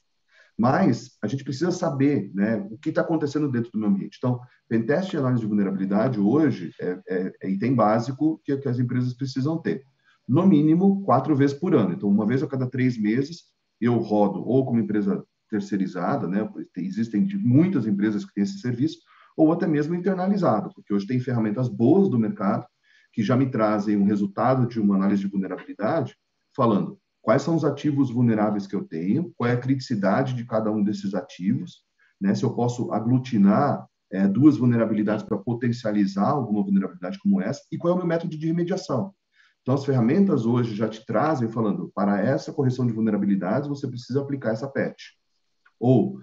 Mas a gente precisa saber, né, o que está acontecendo dentro do meu ambiente. Então, pentest e análise de vulnerabilidade hoje é item básico que as empresas precisam ter. No mínimo, 4 vezes por ano. Então, uma vez a cada 3 meses, eu rodo ou como empresa terceirizada, né, existem muitas empresas que têm esse serviço, ou até mesmo internalizado, porque hoje tem ferramentas boas do mercado que já me trazem um resultado de uma análise de vulnerabilidade, falando quais são os ativos vulneráveis que eu tenho, qual é a criticidade de cada um desses ativos, né? Se eu posso aglutinar 2 vulnerabilidades para potencializar alguma vulnerabilidade como essa, e qual é o meu método de remediação. Então, as ferramentas hoje já te trazem falando, para essa correção de vulnerabilidades, você precisa aplicar essa patch. Ou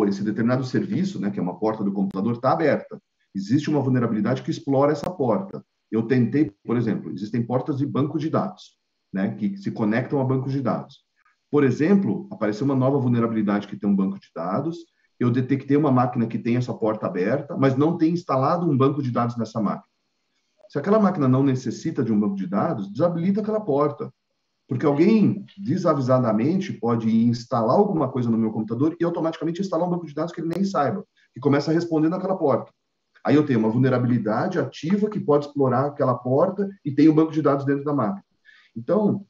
esse determinado serviço, né, que é uma porta do computador, está aberta. Existe uma vulnerabilidade que explora essa porta. Eu tentei, por exemplo, existem portas de banco de dados, né, que se conectam a bancos de dados. Por exemplo, apareceu uma nova vulnerabilidade que tem um banco de dados, eu detectei uma máquina que tem essa porta aberta, mas não tem instalado um banco de dados nessa máquina. Se aquela máquina não necessita de um banco de dados, desabilita aquela porta. Porque alguém desavisadamente pode instalar alguma coisa no meu computador e automaticamente instalar um banco de dados que ele nem saiba, que começa a responder naquela porta. Aí eu tenho uma vulnerabilidade ativa que pode explorar aquela porta e tem um banco de dados dentro da máquina. Então,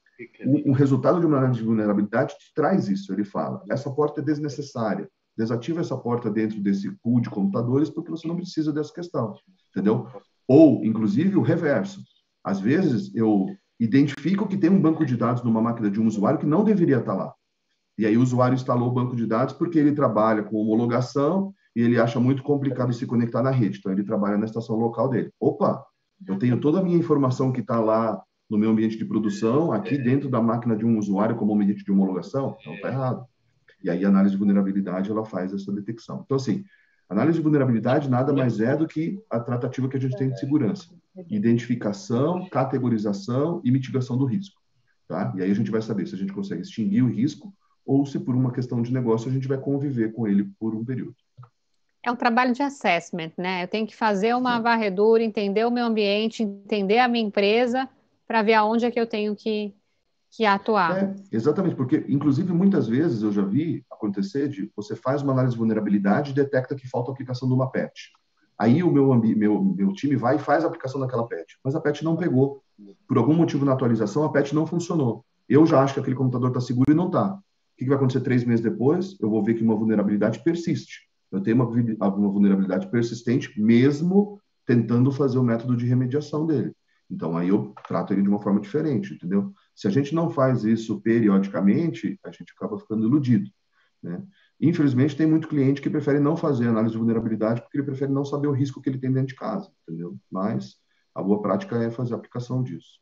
o resultado de uma análise de vulnerabilidade te traz isso. Ele fala, essa porta é desnecessária. Desativa essa porta dentro desse pool de computadores porque você não precisa dessa questão, entendeu? Ou, inclusive, o reverso. Às vezes, eu identifico que tem um banco de dados numa máquina de um usuário que não deveria estar lá. E aí o usuário instalou o banco de dados porque ele trabalha com homologação e ele acha muito complicado se conectar na rede. Então, ele trabalha na estação local dele. Opa, eu tenho toda a minha informação que está lá no meu ambiente de produção, aqui dentro da máquina de um usuário como ambiente de homologação. Então, está errado. E aí a análise de vulnerabilidade, ela faz essa detecção. Então, assim, análise de vulnerabilidade nada mais é do que a tratativa que a gente tem de segurança. Identificação, categorização e mitigação do risco. Tá? E aí a gente vai saber se a gente consegue extinguir o risco ou se por uma questão de negócio a gente vai conviver com ele por um período. É um trabalho de assessment, né? Eu tenho que fazer uma varredura, entender o meu ambiente, entender a minha empresa, para ver aonde é que eu tenho que atuar. Exatamente, porque, inclusive, muitas vezes eu já vi acontecer de você faz uma análise de vulnerabilidade e detecta que falta a aplicação de uma patch. Aí o meu time vai e faz a aplicação daquela patch, mas a patch não pegou. Por algum motivo na atualização, a patch não funcionou. Eu já acho que aquele computador está seguro e não está. O que vai acontecer 3 meses depois? Eu vou ver que uma vulnerabilidade persiste. Eu tenho uma vulnerabilidade persistente, mesmo tentando fazer o método de remediação dele. Então, aí eu trato ele de uma forma diferente, entendeu? Se a gente não faz isso periodicamente, a gente acaba ficando iludido, né? Infelizmente, tem muito cliente que prefere não fazer análise de vulnerabilidade porque ele prefere não saber o risco que ele tem dentro de casa, entendeu? Mas a boa prática é fazer a aplicação disso.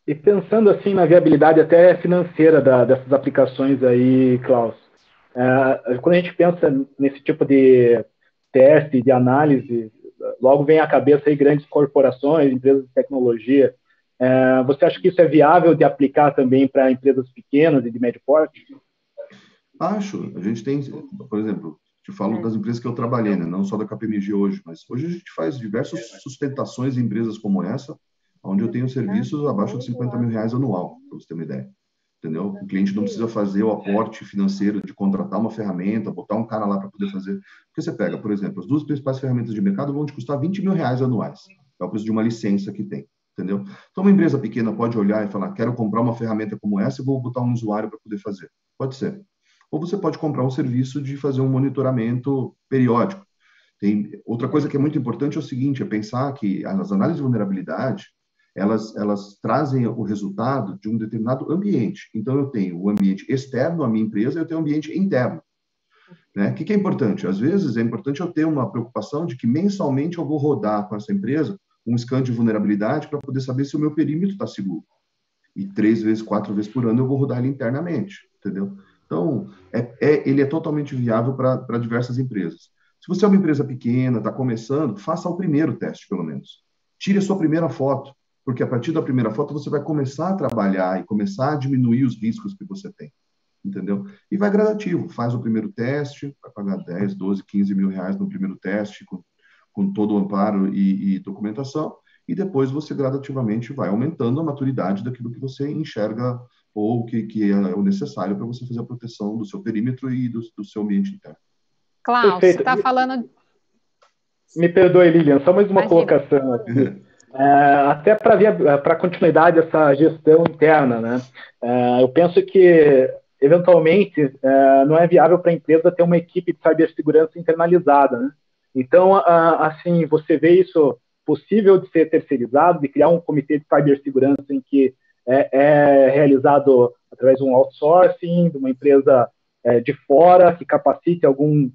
E pensando assim na viabilidade até financeira dessas aplicações aí, Klaus, quando a gente pensa nesse tipo de teste, de análise, logo vem à cabeça aí grandes corporações, empresas de tecnologia. Você acha que isso é viável de aplicar também para empresas pequenas e de médio porte? Acho. A gente tem, por exemplo, te falo das empresas que eu trabalhei, né? Não só da KPMG hoje, mas hoje a gente faz diversas sustentações em empresas como essa, onde eu tenho serviços abaixo de R$ 50.000 anual, para você ter uma ideia. Entendeu? O cliente não precisa fazer o aporte financeiro de contratar uma ferramenta, botar um cara lá para poder fazer. Porque você pega, por exemplo, as duas principais ferramentas de mercado vão te custar R$ 20.000 anuais. É o preço de uma licença que tem. Entendeu? Então, uma empresa pequena pode olhar e falar, quero comprar uma ferramenta como essa e vou botar um usuário para poder fazer. Pode ser. Ou você pode comprar um serviço de fazer um monitoramento periódico. Outra coisa que é muito importante é o seguinte, é pensar que as análises de vulnerabilidade, elas trazem o resultado de um determinado ambiente. Então, eu tenho o ambiente externo à minha empresa e eu tenho o ambiente interno. Né? O que é importante? Às vezes, é importante eu ter uma preocupação de que mensalmente eu vou rodar com essa empresa um scan de vulnerabilidade para poder saber se o meu perímetro está seguro. E 3 vezes, 4 vezes por ano eu vou rodar ele internamente, entendeu? Então, ele é totalmente viável para diversas empresas. Se você é uma empresa pequena, está começando, faça o primeiro teste, pelo menos. Tire a sua primeira foto, porque a partir da primeira foto você vai começar a trabalhar e começar a diminuir os riscos que você tem, entendeu? E vai gradativo, faz o primeiro teste, vai pagar 10, 12, 15 mil reais no primeiro teste, com todo o amparo e documentação, e depois você gradativamente vai aumentando a maturidade daquilo que você enxerga ou que é o necessário para você fazer a proteção do seu perímetro e do seu ambiente interno. Klaus, você está falando... Me perdoe, Lilian, só mais uma colocação aqui. Até para a continuidade dessa gestão interna, né? Eu penso que, eventualmente, não é viável para a empresa ter uma equipe de cibersegurança internalizada, né? Então, assim, você vê isso possível de ser terceirizado, de criar um comitê de cibersegurança em que é realizado através de um outsourcing, de uma empresa de fora, que capacite algum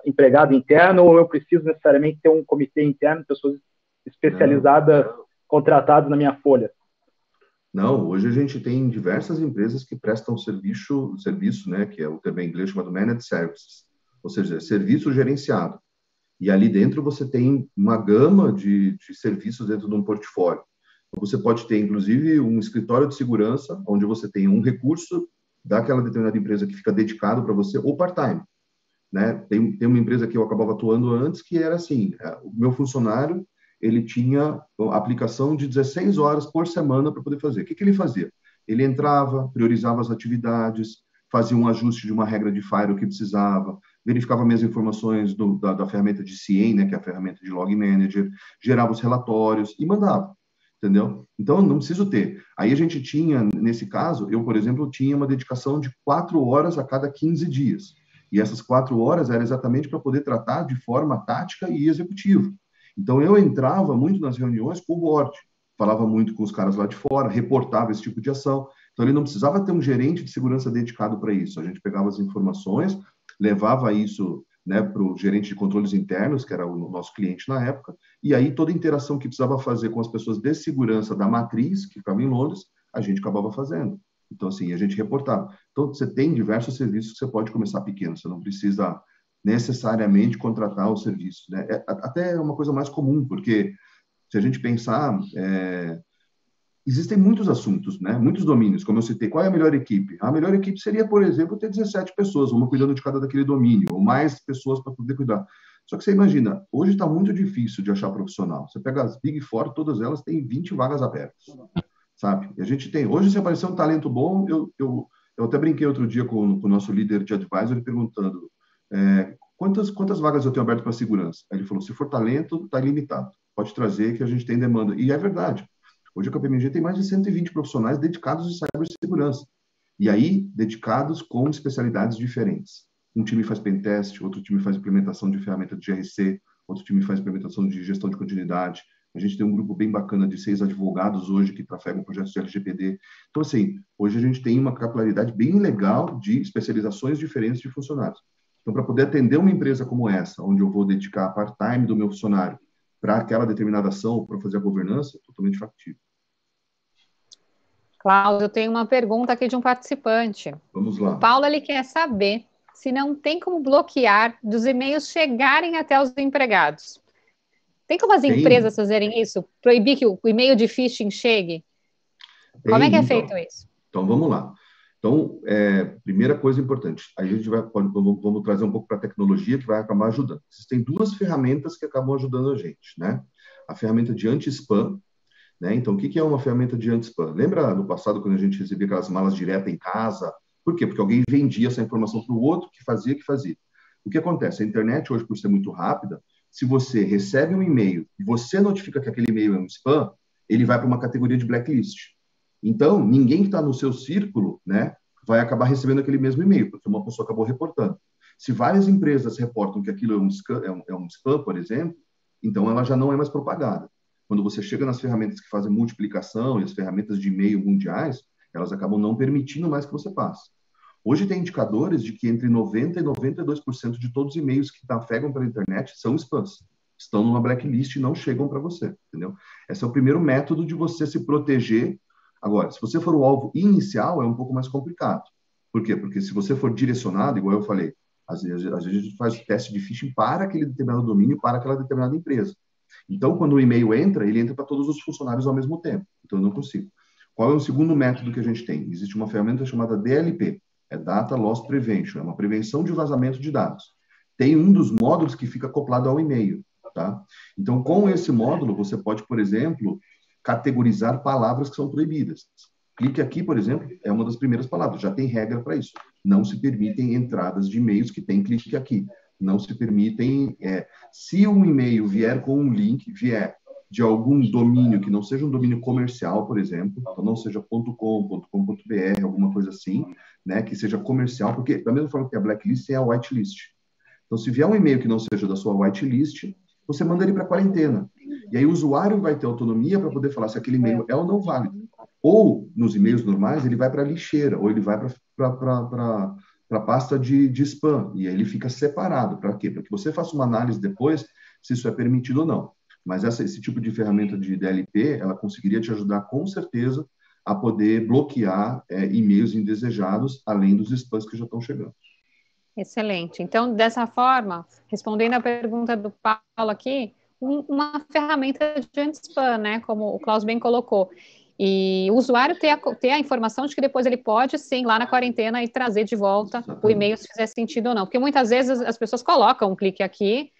empregado interno, ou eu preciso necessariamente ter um comitê interno, pessoas especializadas, contratadas na minha folha? Não, hoje a gente tem diversas empresas que prestam serviço, né, que é o termo em inglês chamado Managed Services, ou seja, serviço gerenciado. E ali dentro você tem uma gama de serviços dentro de um portfólio. Você pode ter, inclusive, um escritório de segurança, onde você tem um recurso daquela determinada empresa que fica dedicado para você, ou part-time. Né? Tem uma empresa que eu acabava atuando antes, que era assim, o meu funcionário, ele tinha a aplicação de 16 horas por semana para poder fazer. O que ele fazia? Ele entrava, priorizava as atividades, fazia um ajuste de uma regra de firewall que precisava, verificava minhas informações da ferramenta de CIEM, né, que é a ferramenta de Log Manager, gerava os relatórios e mandava, entendeu? Então, não preciso ter. Aí a gente tinha, nesse caso, eu, por exemplo, tinha uma dedicação de 4 horas a cada 15 dias. E essas 4 horas era exatamente para poder tratar de forma tática e executiva. Então, eu entrava muito nas reuniões com o board, falava muito com os caras lá de fora, reportava esse tipo de ação. Então, ele não precisava ter um gerente de segurança dedicado para isso. A gente pegava as informações, levava isso, né, para o gerente de controles internos, que era o nosso cliente na época, e aí toda a interação que precisava fazer com as pessoas de segurança da matriz, que ficava em Londres, a gente acabava fazendo. Então, assim, a gente reportava. Então, você tem diversos serviços que você pode começar pequeno, você não precisa necessariamente contratar o serviço, né? Até é uma coisa mais comum, porque se a gente pensar, existem muitos assuntos, né? Muitos domínios, como eu citei. Qual é a melhor equipe? A melhor equipe seria, por exemplo, ter 17 pessoas, uma cuidando de cada daquele domínio, ou mais pessoas para poder cuidar. Só que você imagina, hoje está muito difícil de achar profissional. Você pega as Big Four, todas elas têm 20 vagas abertas, sabe? E a gente tem. Hoje, se aparecer um talento bom, eu até brinquei outro dia com o nosso líder de advisor perguntando quantas vagas eu tenho aberto para segurança? Aí ele falou, se for talento, está ilimitado. Pode trazer que a gente tem demanda. E é verdade. Hoje a KPMG tem mais de 120 profissionais dedicados em cibersegurança. E aí, dedicados com especialidades diferentes. Um time faz pentest, outro time faz implementação de ferramenta de GRC, outro time faz implementação de gestão de continuidade. A gente tem um grupo bem bacana de 6 advogados hoje que trafegam projetos de LGPD. Então, assim, hoje a gente tem uma capilaridade bem legal de especializações diferentes de funcionários. Então, para poder atender uma empresa como essa, onde eu vou dedicar part-time do meu funcionário, para aquela determinada ação, para fazer a governança, é totalmente factível. Cláudio, eu tenho uma pergunta aqui de um participante. Vamos lá. O Paulo, ele quer saber se não tem como bloquear dos e-mails chegarem até os empregados. Tem como as empresas fazerem isso? Proibir que o e-mail de phishing chegue? Como é que é feito isso? Então, vamos lá. Então, primeira coisa importante, aí a gente vamos trazer um pouco para a tecnologia que vai acabar ajudando. Existem duas ferramentas que acabam ajudando a gente, né? A ferramenta de anti-spam, né? Então, o que é uma ferramenta de anti-spam? Lembra no passado quando a gente recebia aquelas malas diretas em casa? Por quê? Porque alguém vendia essa informação para o outro que fazia. O que acontece? A internet hoje, por ser muito rápida, se você recebe um e-mail e você notifica que aquele e-mail é um spam, ele vai para uma categoria de blacklist. Então, ninguém que está no seu círculo, né, vai acabar recebendo aquele mesmo e-mail, porque uma pessoa acabou reportando. Se várias empresas reportam que aquilo é um spam, por exemplo, então ela já não é mais propagada. Quando você chega nas ferramentas que fazem multiplicação e as ferramentas de e-mail mundiais, elas acabam não permitindo mais que você passe. Hoje tem indicadores de que entre 90% e 92% de todos os e-mails que trafegam pela internet são spams. Estão numa blacklist e não chegam para você, entendeu? Esse é o primeiro método de você se proteger. Agora, se você for o alvo inicial, é um pouco mais complicado. Por quê? Porque se você for direcionado, igual eu falei, às vezes a gente faz o teste de phishing para aquele determinado domínio, para aquela determinada empresa. Então, quando o e-mail entra, ele entra para todos os funcionários ao mesmo tempo. Então, eu não consigo. Qual é o segundo método que a gente tem? Existe uma ferramenta chamada DLP, é Data Loss Prevention, é uma prevenção de vazamento de dados. Tem um dos módulos que fica acoplado ao e-mail, tá? Então, com esse módulo, você pode, por exemplo, categorizar palavras que são proibidas. Clique aqui, por exemplo, é uma das primeiras palavras, já tem regra para isso. Não se permitem entradas de e-mails que tem clique aqui. Não se permitem... se um e-mail vier com um link, vier de algum domínio que não seja um domínio comercial, por exemplo, então não seja .com, .com.br, alguma coisa assim, né, que seja comercial, porque da mesma forma que a blacklist tem a whitelist. Então, se vier um e-mail que não seja da sua whitelist, você manda ele para quarentena. E aí o usuário vai ter autonomia para poder falar se aquele e-mail é ou não válido. Ou, nos e-mails normais, ele vai para a lixeira, ou ele vai para a pasta de spam, e aí ele fica separado. Para quê? Para que você faça uma análise depois se isso é permitido ou não. Mas esse tipo de ferramenta de DLP, ela conseguiria te ajudar com certeza a poder bloquear e-mails indesejados, além dos spams que já estão chegando. Excelente. Então, dessa forma, respondendo a pergunta do Paulo aqui, uma ferramenta de anti-spam, né, como o Klaus bem colocou. E o usuário ter a informação de que depois ele pode, sim, lá na quarentena e trazer de volta o e-mail se fizer sentido ou não. Porque muitas vezes as pessoas colocam um clique aqui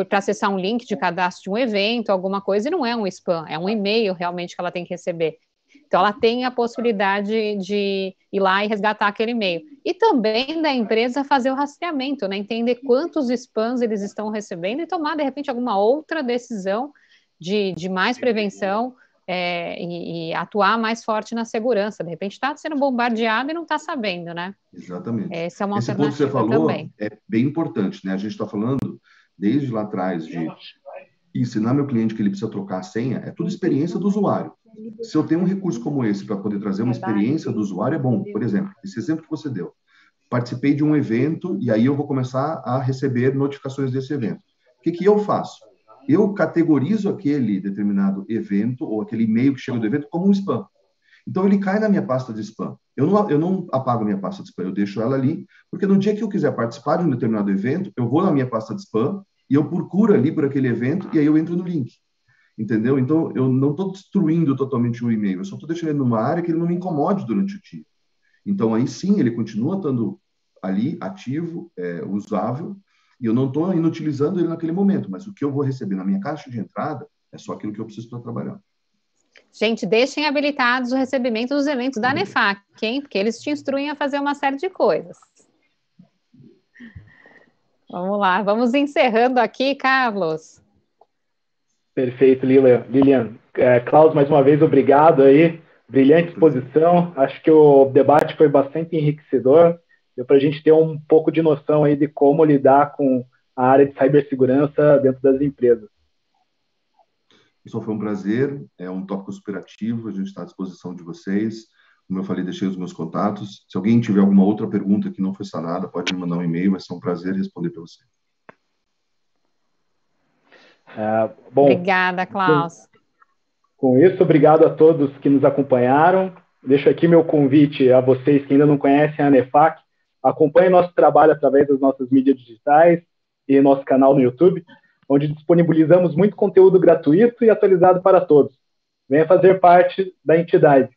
para acessar um link de cadastro de um evento, alguma coisa, e não é um spam, é um e-mail realmente que ela tem que receber. Então, ela tem a possibilidade de ir lá e resgatar aquele e-mail. E também da empresa fazer o rastreamento, né? Entender quantos spams eles estão recebendo e tomar, de repente, alguma outra decisão de mais prevenção e atuar mais forte na segurança. De repente, está sendo bombardeado e não está sabendo, né? Exatamente. Essa é uma Esse ponto que você alternativa falou também. é bem importante, né? A gente está falando desde lá atrás de ensinar meu cliente que ele precisa trocar a senha, é tudo experiência do usuário. Se eu tenho um recurso como esse para poder trazer uma experiência do usuário, é bom. Por exemplo, esse exemplo que você deu. Participei de um evento e aí eu vou começar a receber notificações desse evento. O que eu faço? Eu categorizo aquele determinado evento ou aquele e-mail que chega do evento como um spam. Então, ele cai na minha pasta de spam. Eu não apago a minha pasta de spam, eu deixo ela ali, porque no dia que eu quiser participar de um determinado evento, eu vou na minha pasta de spam e eu procuro ali por aquele evento e aí eu entro no link. Entendeu? Então, eu não estou destruindo totalmente o e-mail, eu só estou deixando ele numa área que ele não me incomode durante o dia. Então, aí sim, ele continua estando ali, ativo, usável, e eu não estou inutilizando ele naquele momento, mas o que eu vou receber na minha caixa de entrada é só aquilo que eu preciso para trabalhar. Gente, deixem habilitados o recebimento dos eventos da NEFAC, hein? Porque eles te instruem a fazer uma série de coisas. Vamos lá, vamos encerrando aqui, Carlos. Perfeito, Lilian. Klaus, mais uma vez, obrigado aí. Brilhante exposição. Acho que o debate foi bastante enriquecedor. Deu para a gente ter um pouco de noção aí de como lidar com a área de cibersegurança dentro das empresas. Pessoal, foi um prazer. É um tópico super ativo. A gente está à disposição de vocês. Como eu falei, deixei os meus contatos. Se alguém tiver alguma outra pergunta que não foi sanada, pode me mandar um e-mail. Vai ser um prazer responder para você. Bom, obrigada, Klaus. Com isso, obrigado a todos que nos acompanharam. Deixo aqui meu convite a vocês que ainda não conhecem a ANEFAC. Acompanhem nosso trabalho através das nossas mídias digitais e nosso canal no YouTube, onde disponibilizamos muito conteúdo gratuito e atualizado para todos. Venha fazer parte da entidade.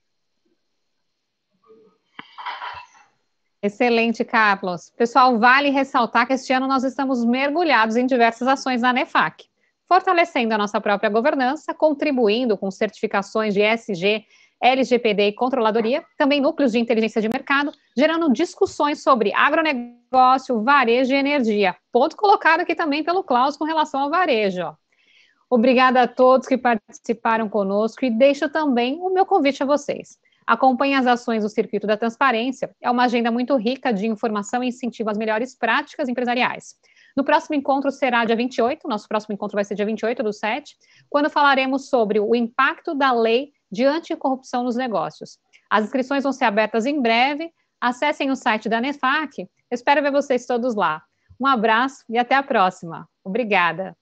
Excelente, Carlos. Pessoal, vale ressaltar que este ano nós estamos mergulhados em diversas ações na ANEFAC, fortalecendo a nossa própria governança, contribuindo com certificações de ESG, LGPD e controladoria, também núcleos de inteligência de mercado, gerando discussões sobre agronegócio, varejo e energia. Ponto colocado aqui também pelo Klaus com relação ao varejo. Ó. Obrigada a todos que participaram conosco e deixo também o meu convite a vocês. Acompanhe as ações do Circuito da Transparência, é uma agenda muito rica de informação e incentivo às melhores práticas empresariais. No próximo encontro será dia 28, nosso próximo encontro vai ser dia 28/7, quando falaremos sobre o impacto da lei de anticorrupção nos negócios. As inscrições vão ser abertas em breve, acessem o site da ANEFAC, espero ver vocês todos lá. Um abraço e até a próxima. Obrigada.